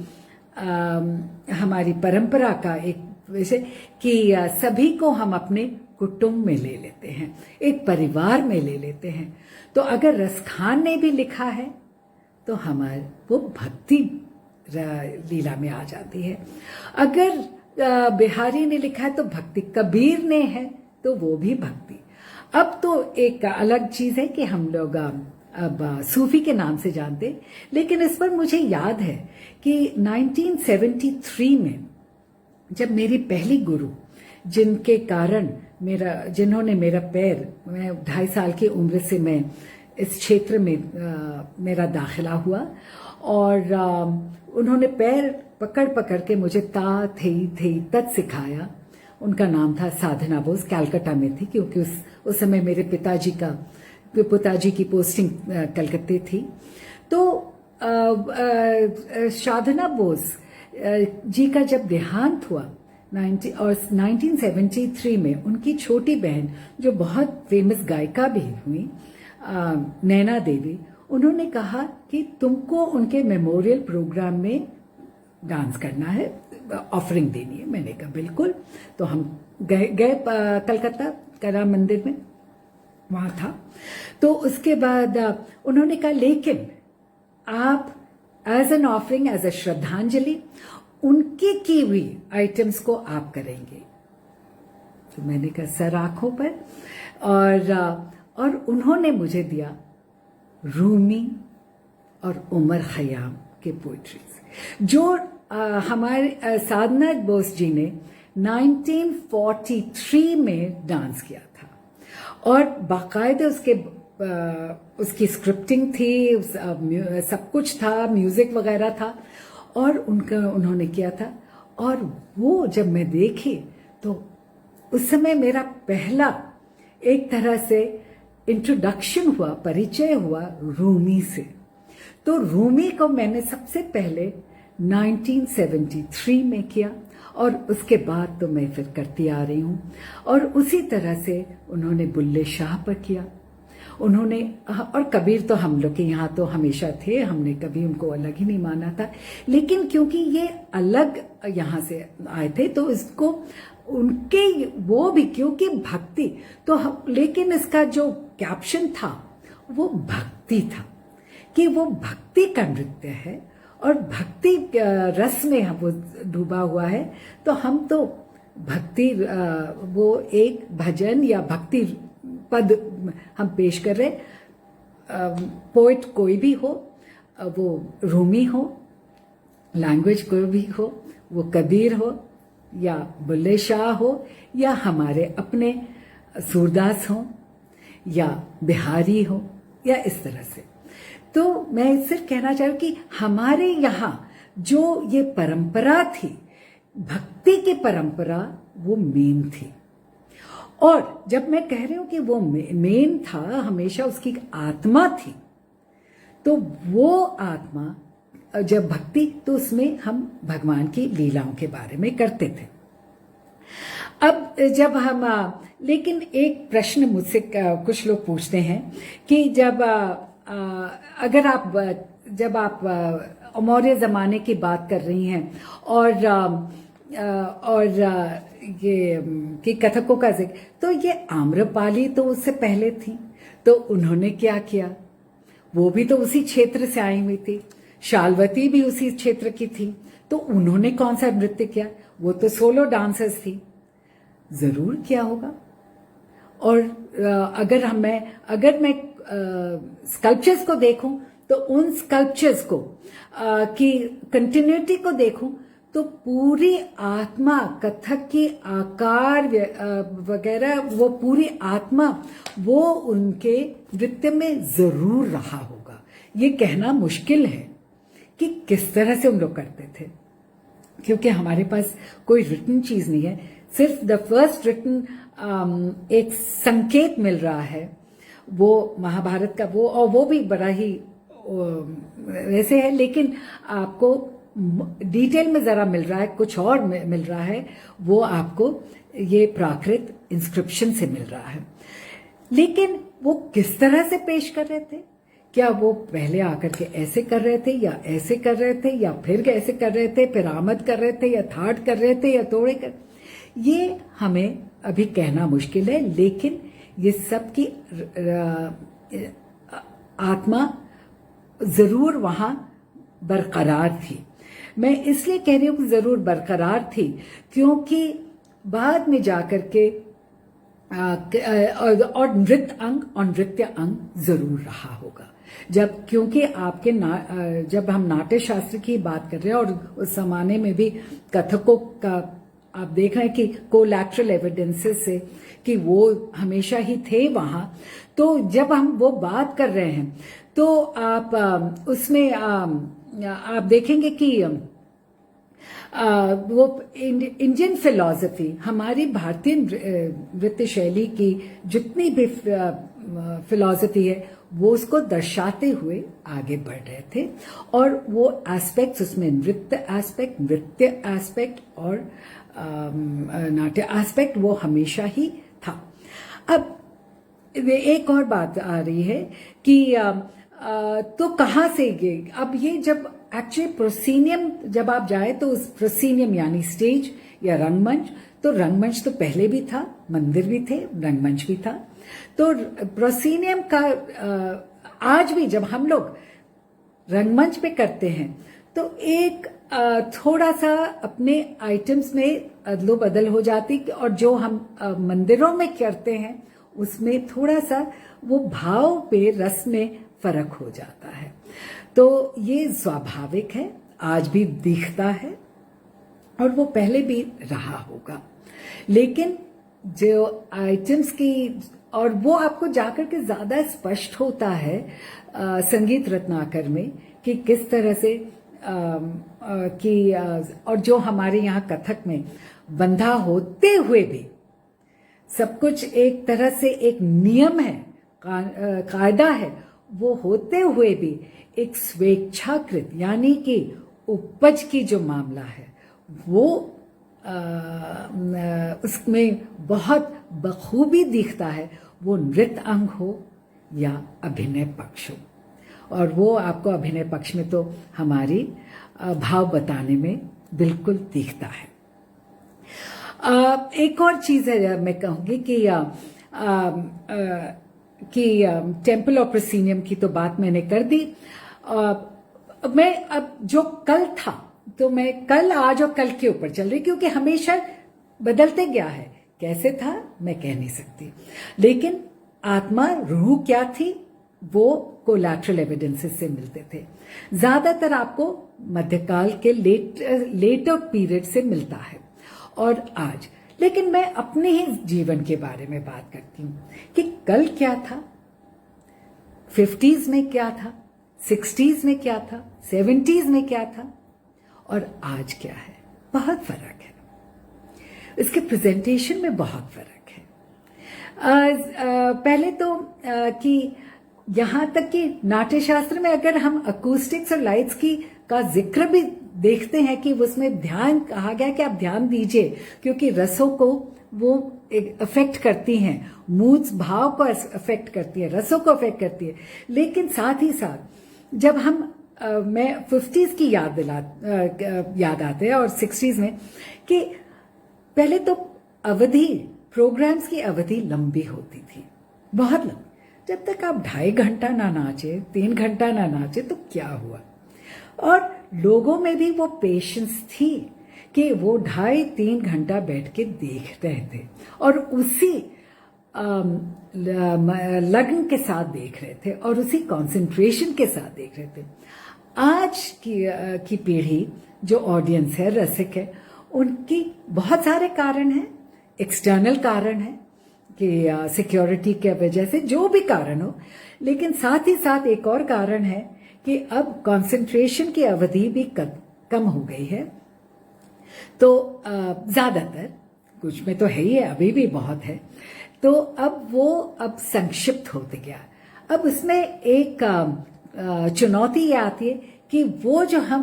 Speaker 1: परंपरा का एक विषय कि सभी को हम अपने कुटुंब में ले लेते हैं, एक परिवार में ले लेते हैं। तो अगर रसखान ने भी लिखा है तो हमारे वो भक्ति लीला में आ जाती है। अगर बिहारी ने लिखा है तो भक्ति, कबीर ने है तो वो भी भक्ति। अब तो एक अलग चीज है कि हम लोग अब सूफी के नाम से जानते, लेकिन इस पर मुझे याद है कि 1973 में जब मेरी पहली गुरु, जिनके कारण जिन्होंने मेरा पैर, मैं 2.5 साल की उम्र से मैं इस क्षेत्र में मेरा दाखिला हुआ और उन्होंने पैर पकड़ पकड़ के मुझे ता थे तत् सिखाया। उनका नाम था साधना बोस, कलकत्ता में थी, क्योंकि उस समय मेरे पिताजी की पोस्टिंग कलकत्ते थी। तो साधना बोस जी का जब देहांत हुआ 1973 में, उनकी छोटी बहन जो बहुत फेमस गायिका भी हुई, नैना देवी, उन्होंने कहा कि तुमको उनके मेमोरियल प्रोग्राम में डांस करना है, ऑफरिंग देनी है। मैंने कहा बिल्कुल। तो हम गए कलकत्ता कला मंदिर में, वहां था। तो उसके बाद उन्होंने कहा लेकिन आप as an offering, as a श्रद्धांजलि, उनकी की हुई आइटम्स को आप करेंगे। तो मैंने कहा सर आंखों पर, और उन्होंने मुझे दिया रूमी और उमर खयाम के पोइट्रीज, जो हमारे साधना बोस जी ने 1943 में डांस किया था, और बाकायदे उसकी स्क्रिप्टिंग थी, सब कुछ था, म्यूजिक वगैरह था, और उन्होंने किया था। और वो जब मैं देखी तो उस समय मेरा पहला एक तरह से इंट्रोडक्शन हुआ, परिचय हुआ रूमी से। तो रूमी को मैंने सबसे पहले 1973 में किया, और उसके बाद तो मैं फिर करती आ रही हूँ। और उसी तरह से उन्होंने बुल्ले शाह पर किया, उन्होंने, और कबीर तो हम लोग के यहाँ तो हमेशा थे, हमने कभी उनको अलग ही नहीं माना था। लेकिन क्योंकि ये अलग यहाँ से आए थे तो इसको उनके वो भी, क्योंकि भक्ति तो हम, लेकिन इसका जो कैप्शन था वो भक्ति था, कि वो भक्ति का नृत्य है और भक्ति रस में वो डूबा हुआ है। तो हम तो भक्ति, वो एक भजन या भक्ति पद हम पेश कर रहे। पोइट कोई भी हो, वो रूमी हो, लैंग्वेज कोई भी हो, वो कबीर हो या बुल्ले शाह हो या हमारे अपने सूरदास हो या बिहारी हो या इस तरह से। तो मैं सिर्फ कहना चाह रही हूं कि हमारे यहाँ जो ये परंपरा थी, भक्ति की परंपरा, वो मेन थी। और जब मैं कह रही हूं कि वो मेन था, हमेशा उसकी आत्मा थी। तो वो आत्मा जब भक्ति, तो उसमें हम भगवान की लीलाओं के बारे में करते थे। अब जब हम, लेकिन एक प्रश्न मुझसे कुछ लोग पूछते हैं कि जब आप मौर्य जमाने की बात कर रही हैं और ये कि कथकों का जिक्र, तो ये आम्रपाली तो उससे पहले थी, तो उन्होंने क्या किया, वो भी तो उसी क्षेत्र से आई हुई थी। शालवती भी उसी क्षेत्र की थी, तो उन्होंने कौन सा नृत्य किया, वो तो सोलो डांसर्स थी, जरूर किया होगा। और अगर मैं स्कल्पचर्स को देखूं तो उन स्कल्पचर्स को की कंटिन्यूटी को देखूं तो पूरी आत्मा, कथक की आकार वगैरह, वो पूरी आत्मा वो उनके नृत्य में जरूर रहा होगा। ये कहना मुश्किल है कि किस तरह से उन लोग करते थे, क्योंकि हमारे पास कोई रिटन चीज नहीं है। सिर्फ द फर्स्ट रिटन एक संकेत मिल रहा है, वो महाभारत का, वो, और वो भी बड़ा ही वैसे है, लेकिन आपको डिटेल में जरा मिल रहा है, कुछ और मिल रहा है, वो आपको ये प्राकृत इंस्क्रिप्शन से मिल रहा है। लेकिन वो किस तरह से पेश कर रहे थे, क्या वो पहले आकर के ऐसे कर रहे थे या ऐसे कर रहे थे या फिर ऐसे कर रहे थे, फिर आमद कर रहे थे या थाट कर रहे थे या तोड़े कर, ये हमें अभी कहना मुश्किल है। लेकिन ये सब की आत्मा जरूर वहां बरकरार थी। मैं इसलिए कह रही हूं कि जरूर बरकरार थी, क्योंकि बाद में जाकर के और नृत्य अंग जरूर रहा होगा। क्योंकि आपके जब हम नाट्य शास्त्र की बात कर रहे हैं, और उस जमाने में भी कथकों का आप देख रहे हैं कि कोलैटरल एविडेंसेस से कि वो हमेशा ही थे वहां। तो जब हम वो बात कर रहे हैं तो आप उसमें आप देखेंगे कि वो इंडियन फिलॉसफी, हमारी भारतीय नृत्य शैली की जितनी भी फिलॉसफी है, वो उसको दर्शाते हुए आगे बढ़ रहे थे। और वो एस्पेक्ट्स उसमें नृत्य एस्पेक्ट और नाट्य एस्पेक्ट वो हमेशा ही था। अब एक और बात आ रही है कि तो कहाँ से ये जब एक्चुअली प्रोसीनियम जब आप जाए तो उस प्रोसीनियम यानी स्टेज या रंगमंच, तो रंगमंच तो पहले भी था, मंदिर भी थे, रंगमंच भी था। तो प्रोसीनियम का आज भी जब हम लोग रंगमंच पे करते हैं तो एक थोड़ा सा अपने आइटम्स में अदलो बदल हो जाती, और जो हम मंदिरों में करते हैं उसमें थोड़ा सा वो भाव पे, रस में फर्क हो जाता है। तो ये स्वाभाविक है, आज भी दिखता है और वो पहले भी रहा होगा। लेकिन जो आइटम्स की, और वो आपको जाकर के ज्यादा स्पष्ट होता है संगीत रत्नाकर में कि किस तरह से और जो हमारे यहाँ कथक में बंधा होते हुए भी सब कुछ एक तरह से एक नियम है, कायदा है, वो होते हुए भी एक स्वेच्छाकृत यानी कि उपज की जो मामला है वो उसमें बहुत बखूबी दिखता है, वो नृत्य अंग हो या अभिनय पक्ष हो। और वो आपको अभिनय पक्ष में तो हमारी भाव बताने में बिल्कुल दिखता है। एक और चीज है, मैं कहूंगी कि टेम्पल ऑफ प्रोसिनियम की तो बात मैंने कर दी। मैं अब जो कल था, तो मैं कल, आज और कल के ऊपर चल रही, क्योंकि हमेशा बदलते गया है। कैसे था मैं कह नहीं सकती, लेकिन आत्मा, रूह क्या थी, वो कोलैटरल एविडेंसेस से मिलते थे। ज्यादातर आपको मध्यकाल के लेटर पीरियड से मिलता है और आज। लेकिन मैं अपने ही जीवन के बारे में बात करती हूं कि कल क्या था, 50s में क्या था, 60s में क्या था, 70s में क्या था और आज क्या है। बहुत फर्क है, इसके प्रेजेंटेशन में बहुत फर्क है। पहले तो कि यहां तक कि नाट्य शास्त्र में अगर हम अकूस्टिक्स और लाइट्स की का जिक्र भी देखते हैं कि उसमें ध्यान कहा गया कि आप ध्यान दीजिए, क्योंकि रसों को वो अफेक्ट करती हैं, मूड्स भाव को अफेक्ट करती है, रसों को अफेक्ट करती है। लेकिन साथ ही साथ जब हम मैं 50s की याद आते हैं और 60s में कि पहले तो अवधि, प्रोग्राम्स की अवधि लंबी होती थी, बहुत लंबी। जब तक आप 2.5 घंटा ना नाचे, 3 घंटा ना नाचे तो क्या हुआ। और लोगों में भी वो पेशेंस थी कि वो 2.5-3 घंटा बैठ के देख रहे थे और उसी लगन के साथ देख रहे थे और उसी कंसंट्रेशन के साथ देख रहे थे। आज की पीढ़ी जो ऑडियंस है, रसिक है, उनकी बहुत सारे कारण हैं, एक्सटर्नल कारण है कि सिक्योरिटी के वजह से, जो भी कारण हो, लेकिन साथ ही साथ एक और कारण है कि अब कंसंट्रेशन की अवधि भी कम हो गई है। तो ज्यादातर, कुछ में तो है ही है, अभी भी बहुत है, तो अब संक्षिप्त होते गया। अब उसमें एक चुनौती ये आती है कि वो जो हम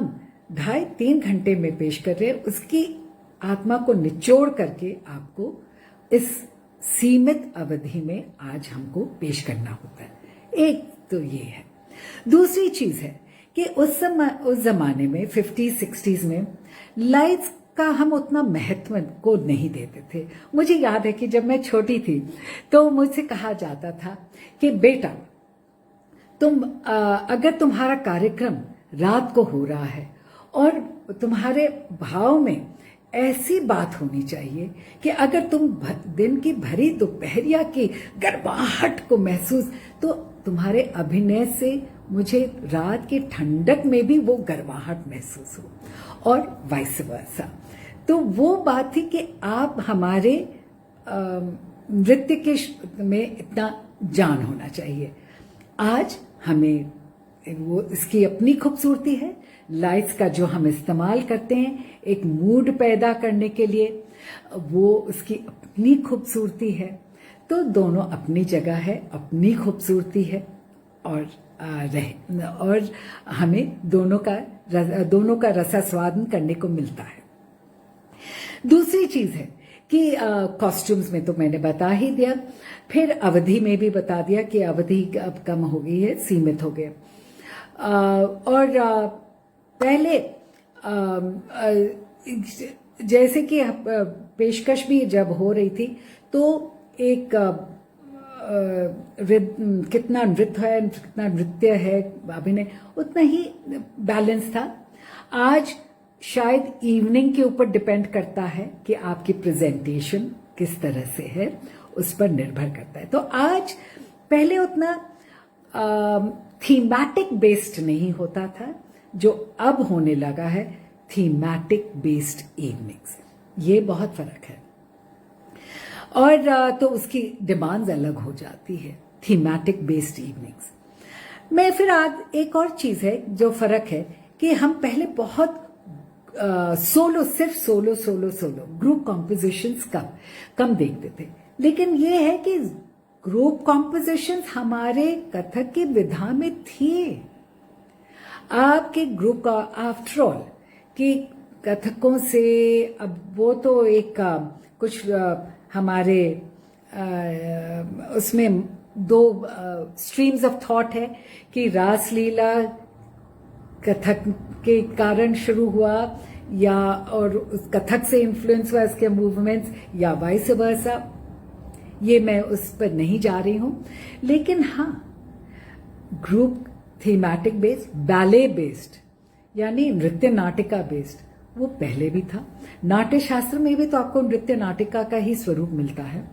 Speaker 1: 2.5-3 घंटे में पेश कर रहे हैं, उसकी आत्मा को निचोड़ करके आपको इस सीमित अवधि में आज हमको पेश करना होता है। एक तो ये है। दूसरी चीज है कि उस जमाने में 50s-60s में लाइट्स का हम उतना महत्व को नहीं देते थे। मुझे याद है कि जब मैं छोटी थी तो मुझसे कहा जाता था कि बेटा, अगर तुम्हारा कार्यक्रम रात को हो रहा है और तुम्हारे भाव में ऐसी बात होनी चाहिए कि अगर तुम दिन की भरी दोपहरिया की गर्माहट को महसूस, तो तुम्हारे अभिनय से मुझे रात की ठंडक में भी वो गर्माहट महसूस हो और वाइस वर्सा। तो वो बात थी कि आप हमारे नृत्य के में इतना जान होना चाहिए। आज हमें वो, इसकी अपनी खूबसूरती है। लाइट्स का जो हम इस्तेमाल करते हैं एक मूड पैदा करने के लिए, वो उसकी अपनी खूबसूरती है। तो दोनों अपनी जगह है, अपनी खूबसूरती है और हमें दोनों का रसास्वादन करने को मिलता है। दूसरी चीज है कि कॉस्ट्यूम्स में तो मैंने बता ही दिया, फिर अवधि में भी बता दिया कि अवधि अब कम हो गई है, सीमित हो गया। और पहले जैसे कि पेशकश भी जब हो रही थी तो एक कितना नृत्य है, कितना नृत्य है, अभिनय, उतना ही बैलेंस था। आज शायद इवनिंग के ऊपर डिपेंड करता है कि आपकी प्रेजेंटेशन किस तरह से है, उस पर निर्भर करता है। तो आज पहले उतना थीमैटिक बेस्ड नहीं होता था, जो अब होने लगा है थीमैटिक बेस्ड इवनिंग्स। ये बहुत फर्क है, और तो उसकी डिमांड्स अलग हो जाती है थीमैटिक बेस्ड इवनिंग्स में। फिर आज एक और चीज है जो फर्क है कि हम पहले बहुत सोलो, सिर्फ solo solo solo group compositions कम देखते थे, लेकिन ये है कि ग्रुप कॉम्पोजिशंस हमारे कथक की विधा में थी। आपके ग्रुप का आफ्टर ऑल कि कथकों से, अब वो तो एक कुछ हमारे उसमें दो स्ट्रीम्स ऑफ थॉट है कि रासलीला कथक के कारण शुरू हुआ, या और उस कथक से इन्फ्लुएंस हुआ इसके मूवमेंट्स, या वाइस वर्सा। ये मैं उस पर नहीं जा रही हूं, लेकिन हाँ, group thematic based, ballet based यानी नृत्य नाटिका बेस्ड, वो पहले भी था। नाट्य शास्त्र में भी तो आपको नृत्य नाटिका का ही स्वरूप मिलता है,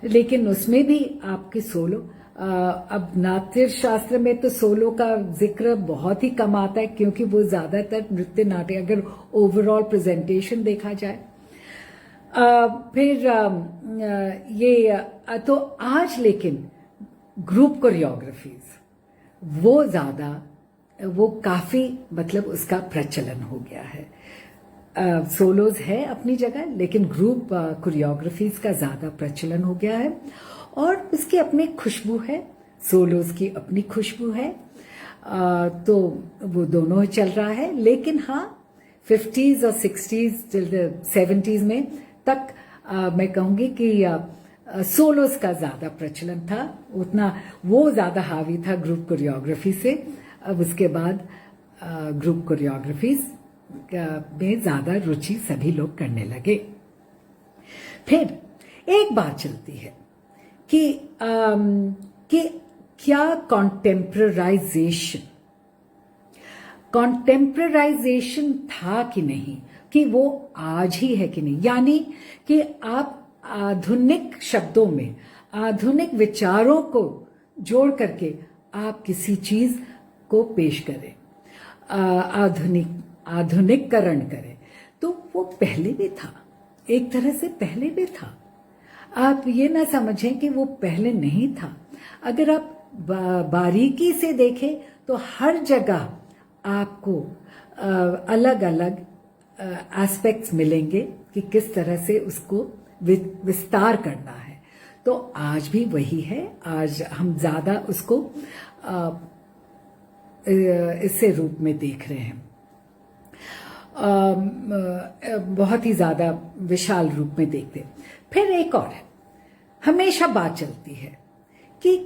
Speaker 1: लेकिन उसमें भी आपके सोलो, अब नाट्य शास्त्र में तो सोलो का जिक्र बहुत ही कम आता है, क्योंकि वो ज्यादातर नृत्य नाट्य, अगर ओवरऑल प्रेजेंटेशन देखा जाए। फिर ये तो आज लेकिन ग्रुप कोरियोग्राफीज वो ज्यादा, वो काफी मतलब उसका प्रचलन हो गया है। सोलोज है अपनी जगह, लेकिन ग्रुप कोरियोग्राफीज का ज्यादा प्रचलन हो गया है, और उसकी अपनी खुशबू है, सोलोज की अपनी खुशबू है। तो वो दोनों चल रहा है, लेकिन हाँ 50s और 60s टिल 70s में तक मैं कहूंगी कि सोलोज का ज्यादा प्रचलन था, उतना वो ज्यादा हावी था ग्रुप कोरियोग्राफी से। अब उसके बाद ग्रुप कोरियोग्राफीज में ज्यादा रुचि सभी लोग करने लगे। फिर एक बात चलती है कि क्या कॉन्टेम्पराइजेशन था कि नहीं, कि वो आज ही है कि नहीं, यानी कि आप आधुनिक शब्दों में आधुनिक विचारों को जोड़ करके आप किसी चीज को पेश करें, आधुनिककरण करें, तो वो पहले भी था, एक तरह से पहले भी था। आप ये ना समझें कि वो पहले नहीं था। अगर आप बारीकी से देखें तो हर जगह आपको अलग अलग एस्पेक्ट्स मिलेंगे कि किस तरह से उसको विस्तार करना है। तो आज भी वही है, आज हम ज्यादा उसको इससे रूप में देख रहे हैं, बहुत ही ज्यादा विशाल रूप में देखते हैं। फिर एक और है, हमेशा बात चलती है कि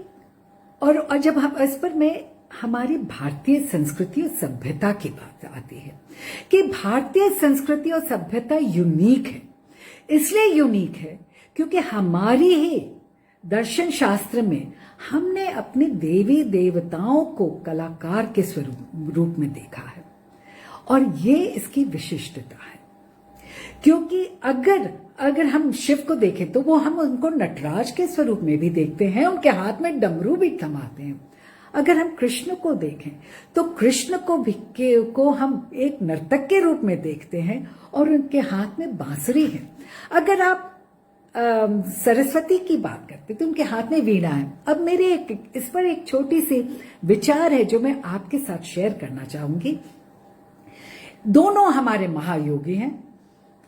Speaker 1: और जब हम इस पर में हमारी भारतीय संस्कृति और सभ्यता की बात आती है कि भारतीय संस्कृति और सभ्यता यूनिक है। इसलिए यूनिक है क्योंकि हमारी ही दर्शन शास्त्र में हमने अपने देवी देवताओं को कलाकार के स्वरूप रूप में देखा है, और ये इसकी विशिष्टता है। क्योंकि अगर हम शिव को देखें तो वो हम उनको नटराज के स्वरूप में भी देखते हैं, उनके हाथ में डमरू भी थमाते हैं। अगर हम कृष्ण को देखें तो कृष्ण को हम एक नर्तक के रूप में देखते हैं, और उनके हाथ में बांसुरी है। अगर आप सरस्वती की बात करते तो उनके हाथ में वीणा है। अब मेरे इस पर एक छोटी सी विचार है जो मैं आपके साथ शेयर करना चाहूंगी। दोनों हमारे महायोगी हैं,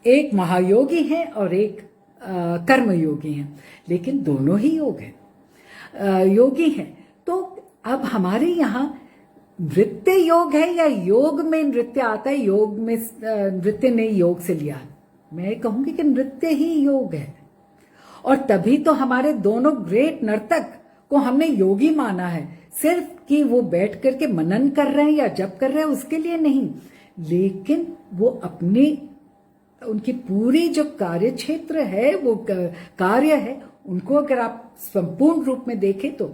Speaker 1: एक महायोगी है और एक कर्मयोगी हैं, लेकिन दोनों ही योगी हैं। तो अब हमारे यहाँ नृत्य योग है या योग में नृत्य आता है, योग में नृत्य ने योग से लिया। मैं कहूंगी कि नृत्य ही योग है, और तभी तो हमारे दोनों ग्रेट नर्तक को हमने योगी माना है। सिर्फ कि वो बैठ करके मनन कर रहे हैं या जप कर रहे हैं उसके लिए नहीं, लेकिन वो उनकी पूरी जो कार्य क्षेत्र है, वो कार्य है, उनको अगर आप संपूर्ण रूप में देखें तो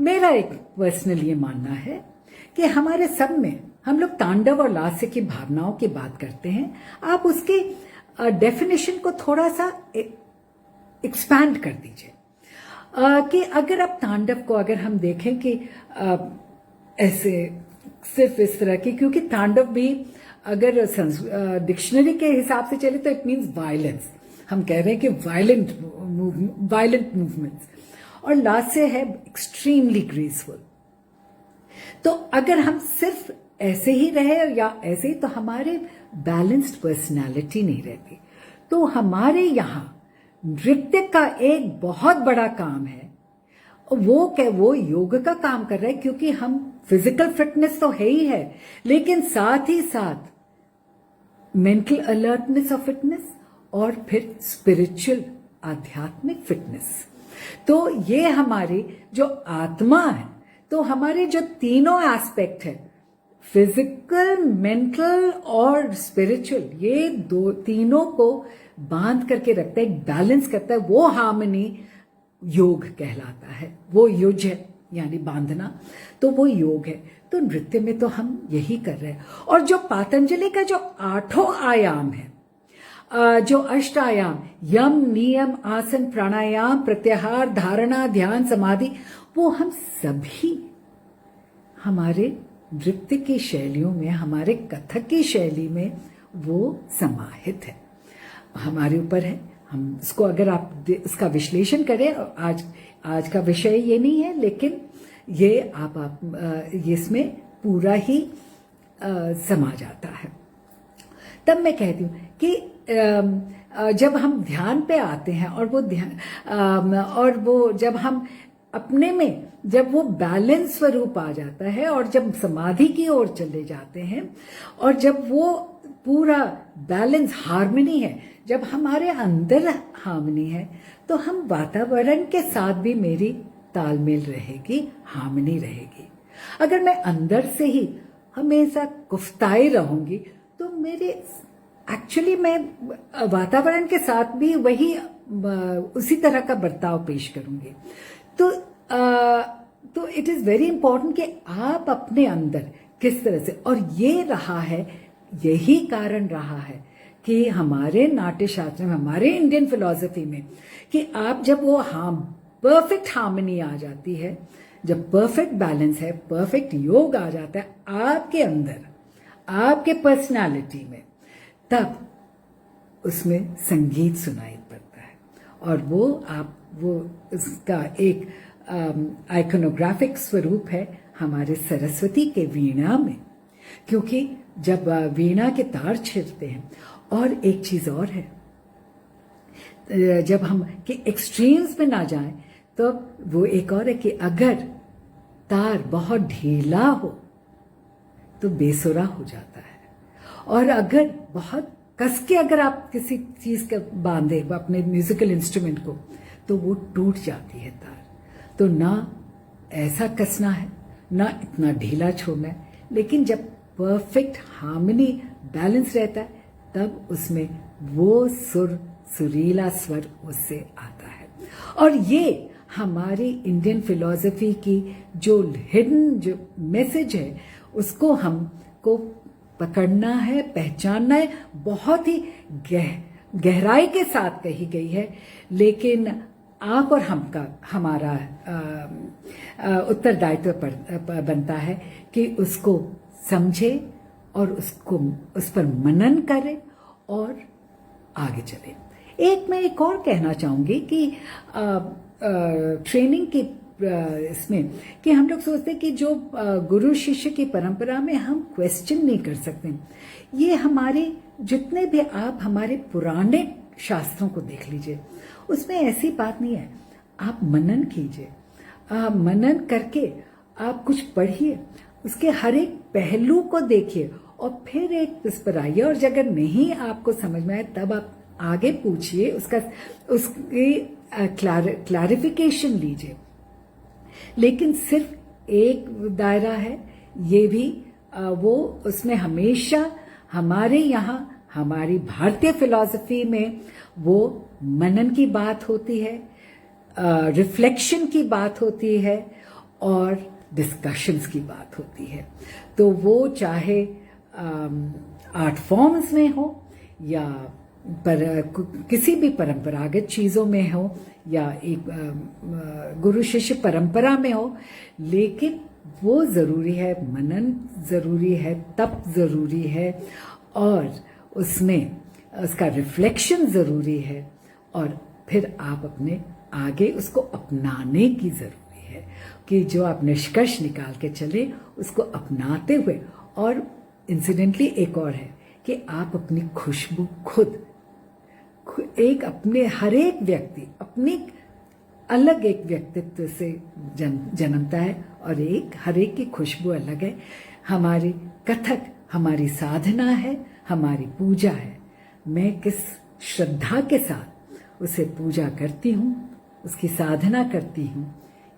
Speaker 1: मेरा एक पर्सनल ये मानना है कि हमारे सब में हम लोग तांडव और लास्य की भावनाओं की बात करते हैं। आप उसके डेफिनेशन को थोड़ा सा एक्सपैंड कर दीजिए। कि अगर आप तांडव को अगर हम देखें कि ऐसे सिर्फ इस तरह की, क्योंकि तांडव भी अगर डिक्शनरी के हिसाब से चले तो इट मीन्स वायलेंस, हम कह रहे हैं कि वायलेंट मूवमेंट्स, और लास्ट से है एक्सट्रीमली ग्रेसफुल। तो अगर हम सिर्फ ऐसे ही रहे या ऐसे ही, तो हमारे बैलेंस्ड पर्सनालिटी नहीं रहती। तो हमारे यहाँ नृत्य का एक बहुत बड़ा काम है, वो योग का काम कर रहा है, क्योंकि हम फिजिकल फिटनेस तो है ही है, लेकिन साथ ही साथ मेंटल अलर्टनेस और फिटनेस, और फिर स्पिरिचुअल आध्यात्मिक फिटनेस। तो ये हमारी जो आत्मा है, तो हमारे जो तीनों एस्पेक्ट है, फिजिकल, मेंटल और स्पिरिचुअल, ये तीनों को बांध करके रखता है, बैलेंस करता है, वो हार्मनी योग कहलाता है। वो युज है यानी बांधना, तो वो योग है। तो नृत्य में तो हम यही कर रहे हैं। और जो पतंजलि का जो 8 आयाम है, जो अष्ट आयाम, यम, नियम, आसन, प्राणायाम, प्रत्याहार, धारणा, ध्यान, समाधि, वो हम सभी हमारे नृत्य की शैलियों में, हमारे कथक की शैली में वो समाहित है। हमारे ऊपर है, हम इसको अगर आप इसका विश्लेषण करें, आज का विषय ये नहीं है, लेकिन ये ये इसमें पूरा ही समा जाता है। तब मैं कहती हूँ कि जब हम ध्यान पे आते हैं और वो ध्यान और वो जब हम अपने में जब वो बैलेंस स्वरूप आ जाता है, और जब समाधि की ओर चले जाते हैं, और जब वो पूरा बैलेंस हार्मनी है, जब हमारे अंदर हार्मनी है, तो हम वातावरण के साथ भी मेरी तालमेल रहेगी, हार्मनी रहेगी। अगर मैं अंदर से ही हमेशा कुफ्ताई रहूंगी, तो मेरे एक्चुअली मैं वातावरण के साथ भी वही उसी तरह का बर्ताव पेश करूंगी। तो इट इज वेरी इंपॉर्टेंट कि आप अपने अंदर किस तरह से, और ये रहा है, यही कारण रहा है कि हमारे नाट्य शास्त्र में, हमारे इंडियन फिलॉसफी में, कि आप जब वो परफेक्ट हार्मनी आ जाती है, जब परफेक्ट बैलेंस है, परफेक्ट योग आ जाता है आपके अंदर, आपके पर्सनालिटी में, तब उसमें संगीत सुनाई पड़ता है। और वो इसका एक आइकोनोग्राफिक स्वरूप है हमारे सरस्वती के वीणा में, क्योंकि जब वीणा के तार छिड़ते हैं, और एक चीज और है, जब हम कि एक्सट्रीम्स में ना जाएं, तो वो एक और है कि अगर तार बहुत ढीला हो तो बेसुरा हो जाता है, और अगर बहुत कस के अगर आप किसी चीज का बांधे अपने म्यूजिकल इंस्ट्रूमेंट को, तो वो टूट जाती है तार। तो ना ऐसा कसना है, ना इतना ढीला छोड़ना है, लेकिन जब परफेक्ट हार्मनी बैलेंस रहता है, तब उसमें वो सुरीला स्वर उससे आता है। और ये हमारी इंडियन फिलॉसफी की जो हिडन जो मैसेज है, उसको हमको पकड़ना है, पहचानना है। बहुत ही गहराई के साथ कही गई है, लेकिन आप और हमारा उत्तरदायित्व बनता है कि उसको समझे और उस पर मनन करें और आगे चले। मैं एक और कहना चाहूंगी कि ट्रेनिंग की इसमें कि हम लोग सोचते हैं कि जो गुरु शिष्य की परंपरा में हम क्वेश्चन नहीं कर सकते। ये हमारे जितने भी आप हमारे पुराने शास्त्रों को देख लीजिए, उसमें ऐसी बात नहीं है। आप मनन कीजिए, मनन करके आप कुछ पढ़िए, उसके हर एक पहलू को देखिए, और फिर एक इस पर आइए। और अगर नहीं आपको समझ में आए, तब आप आगे पूछिए, उसकी क्लैरिफिकेशन लीजिए। लेकिन सिर्फ एक दायरा है, ये भी वो उसमें हमेशा हमारे यहाँ हमारी भारतीय फिलॉसफी में वो मनन की बात होती है, रिफ्लेक्शन की बात होती है, और डिस्कशंस की बात होती है। तो वो चाहे आर्ट फॉर्म्स में हो या किसी भी परंपरागत चीजों में हो या एक गुरु शिष्य परंपरा में हो, लेकिन वो जरूरी है, मनन जरूरी है, तप जरूरी है, और उसमें उसका रिफ्लेक्शन जरूरी है, और फिर आप अपने आगे उसको अपनाने की जरूरी है कि जो आप निष्कर्ष निकाल के चले उसको अपनाते हुए। और इंसिडेंटली एक और है कि आप अपनी खुशबू खुद एक अपने हर एक व्यक्ति अपनी अलग एक व्यक्तित्व से जन्मता है, और हर एक की खुशबू अलग है। हमारी कथक हमारी साधना है, हमारी पूजा है। मैं किस श्रद्धा के साथ उसे पूजा करती हूँ, उसकी साधना करती हूँ,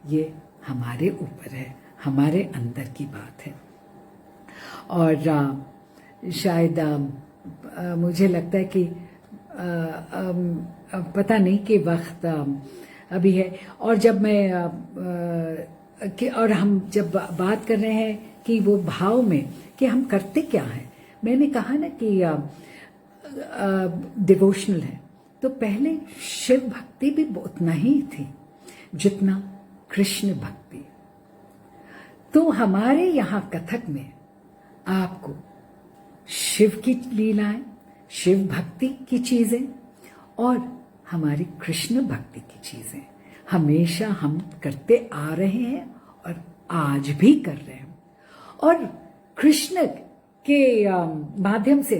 Speaker 1: ये हमारे ऊपर है, हमारे अंदर की बात है। और शायद मुझे लगता है कि पता नहीं कि वक्त अभी है, और जब मैं और हम जब बात कर रहे हैं कि वो भाव में कि हम करते क्या हैं, मैंने कहा ना कि डिवोशनल है, तो पहले शिव भक्ति भी उतना ही थी जितना कृष्ण भक्ति। तो हमारे यहाँ कथक में आपको शिव की लीलाएं, शिव भक्ति की चीजें और हमारी कृष्ण भक्ति की चीजें हमेशा हम करते आ रहे हैं और आज भी कर रहे हैं। और कृष्ण के माध्यम से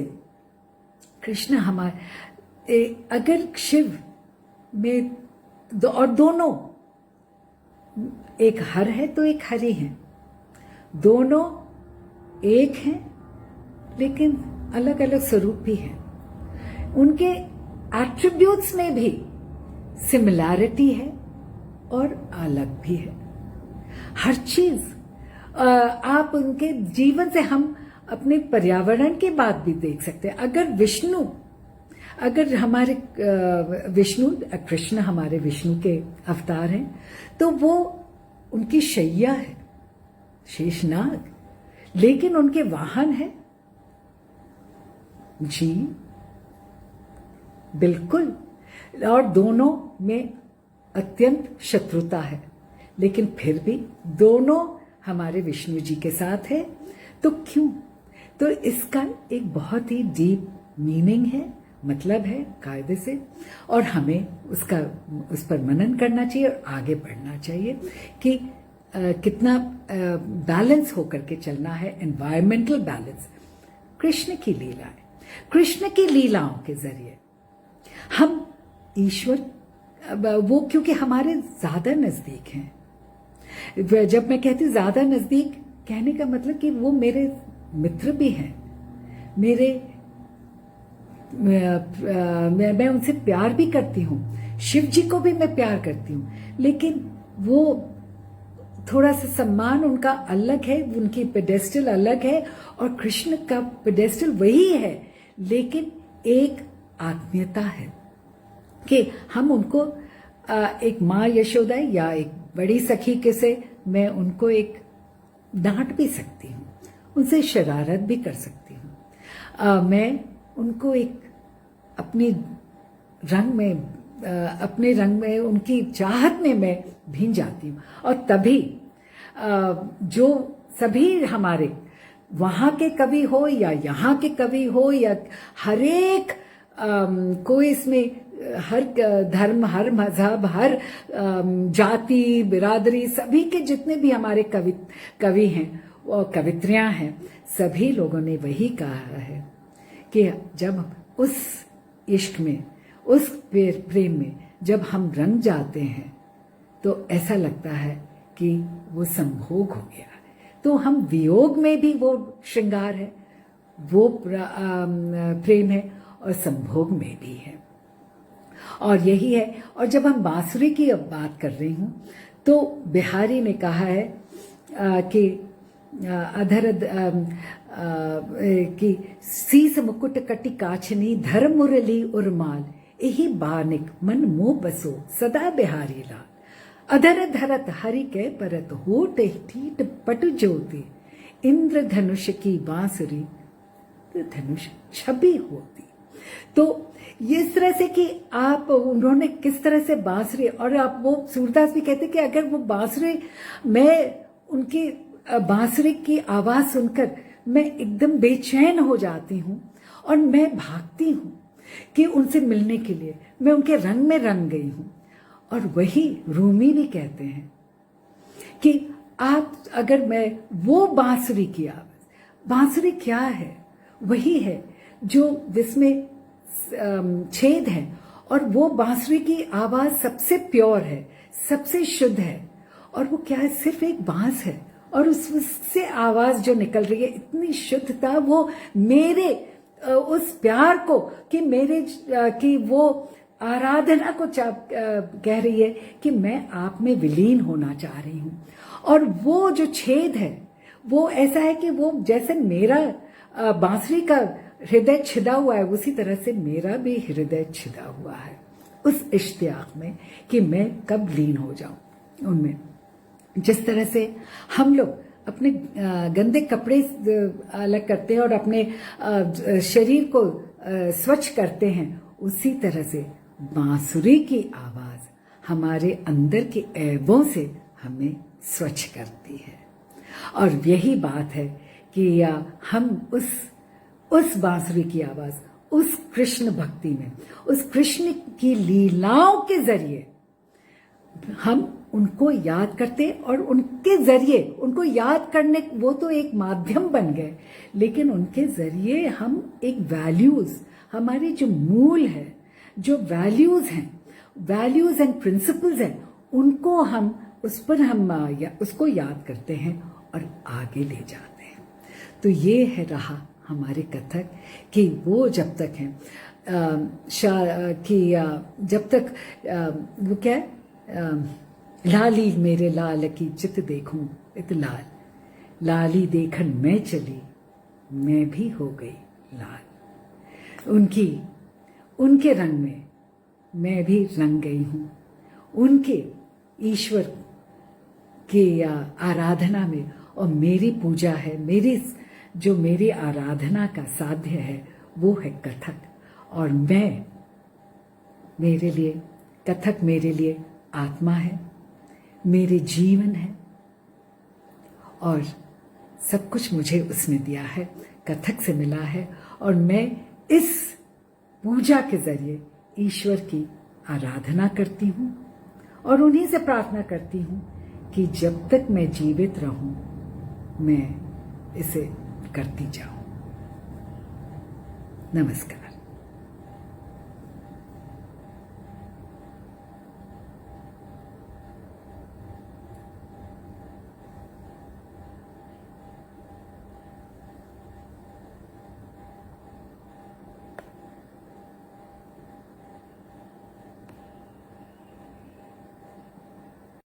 Speaker 1: कृष्ण हमारे अगर शिव में और दोनों एक हर है तो एक हरि है, दोनों एक हैं लेकिन अलग अलग स्वरूप भी है। उनके एट्रीब्यूट्स में भी सिमिलैरिटी है और अलग भी है। हर चीज आप उनके जीवन से हम अपने पर्यावरण की बात भी देख सकते हैं। अगर हमारे विष्णु कृष्ण हमारे विष्णु के अवतार हैं, तो वो उनकी शैया है शेषनाग, लेकिन उनके वाहन है जी, बिल्कुल। और दोनों में अत्यंत शत्रुता है, लेकिन फिर भी दोनों हमारे विष्णु जी के साथ है। तो क्यों? तो इसका एक बहुत ही डीप मीनिंग है, मतलब है कायदे से, और हमें उस पर मनन करना चाहिए और आगे बढ़ना चाहिए कि कितना बैलेंस होकर के चलना है, एनवायरमेंटल बैलेंस। कृष्ण की लीला है, कृष्ण की लीलाओं के जरिए हम ईश्वर वो क्योंकि हमारे ज्यादा नजदीक हैं। जब मैं कहती ज्यादा नजदीक, कहने का मतलब कि वो मेरे मित्र भी हैं, मैं उनसे प्यार भी करती हूँ, शिव जी को भी मैं प्यार करती हूँ, लेकिन वो थोड़ा सा सम्मान उनका अलग है, उनकी पेडेस्टल अलग है, और कृष्ण का पेडेस्टल वही है, लेकिन एक आत्मीयता है कि हम उनको एक माँ यशोदा या एक बड़ी सखी के से मैं उनको एक डांट भी सकती हूँ, उनसे शरारत भी कर सकती हूँ। मैं उनको एक अपने रंग में उनकी चाहत में मैं भीन जाती हूँ। और तभी जो सभी हमारे वहाँ के कवि हो या यहाँ के कवि हो या हर एक कोई इसमें हर धर्म, हर मजहब, हर जाति, बिरादरी, सभी के जितने भी हमारे कवि हैं और कवित्रियां हैं, सभी लोगों ने वही कहा है कि जब उस इश्क में, उस प्रेम में जब हम रंग जाते हैं तो ऐसा लगता है कि वो संभोग हो गया। तो हम वियोग में भी वो श्रृंगार है, वो प्रेम है, और संभोग में भी है, और यही है। और जब हम बांसुरी की अब बात कर रही हूं, तो बिहारी ने कहा है कि अधर कि सीस मुकुट कटि काछनी धर मुरली उर्माल, यही बानिक मन मोह बसो सदा बिहारी लाल। अधर धरत हरि के परत होठ ठीट पटु ज्योति, इंद्र धनुष की बांसुरी धनुष छवि होती। तो ये इस तरह से कि आप उन्होंने किस तरह से बांसुरी, और आप वो सूरदास भी कहते कि अगर वो बांसुरी, मैं उनकी बांसुरी की आवाज सुनकर मैं एकदम बेचैन हो जाती हूँ और मैं भागती हूँ कि उनसे मिलने के लिए, मैं उनके रंग में रंग गई हूँ। और वही रूमी भी कहते हैं कि आप अगर मैं वो बांसुरी की आवाज, बांसुरी क्या है? वही है जो जिसमें छेद है, और वो बांसुरी की आवाज सबसे प्योर है, सबसे शुद्ध है। और वो क्या है? सिर्फ एक बांस है और उससे आवाज जो निकल रही है इतनी शुद्धता, वो मेरे उस प्यार को कि मेरे कि वो आराधना को कह रही है कि मैं आप में विलीन होना चाह रही हूं। और वो जो छेद है वो ऐसा है कि वो जैसे मेरा बांसुरी का हृदय छिदा हुआ है, उसी तरह से मेरा भी हृदय छिदा हुआ है उस इश्तियाक में कि मैं कब लीन हो जाऊं उनमें। जिस तरह से हम लोग अपने गंदे कपड़े अलग करते हैं और अपने शरीर को स्वच्छ करते हैं, उसी तरह से बांसुरी की आवाज हमारे अंदर के ऐबों से हमें स्वच्छ करती है। और यही बात है कि हम उस बांसुरी की आवाज, उस कृष्ण भक्ति में, उस कृष्ण की लीलाओं के जरिए हम उनको याद करते, और उनके जरिए उनको याद करने, वो तो एक माध्यम बन गए, लेकिन उनके जरिए हम एक वैल्यूज, हमारी जो मूल है, जो वैल्यूज हैं, वैल्यूज एंड प्रिंसिपल्स हैं, उनको हम उस पर हम उसको याद करते हैं और आगे ले जाते हैं। तो ये है रहा हमारे कथक कि वो जब तक हैं जब तक वो क्या है, लाली मेरे लाल की चित देखूं इत लाल, लाली देखन मैं चली मैं भी हो गई लाल। उनके रंग में मैं भी रंग गई हूं, उनके ईश्वर की आराधना में। और मेरी पूजा है, मेरी आराधना का साध्य है वो है कथक। और मेरे लिए कथक मेरे लिए आत्मा है, मेरे जीवन है, और सब कुछ मुझे उसने दिया है, कथक से मिला है। और मैं इस पूजा के जरिए ईश्वर की आराधना करती हूँ और उन्हीं से प्रार्थना करती हूँ कि जब तक मैं जीवित रहूं मैं इसे करती जाऊं। नमस्कार।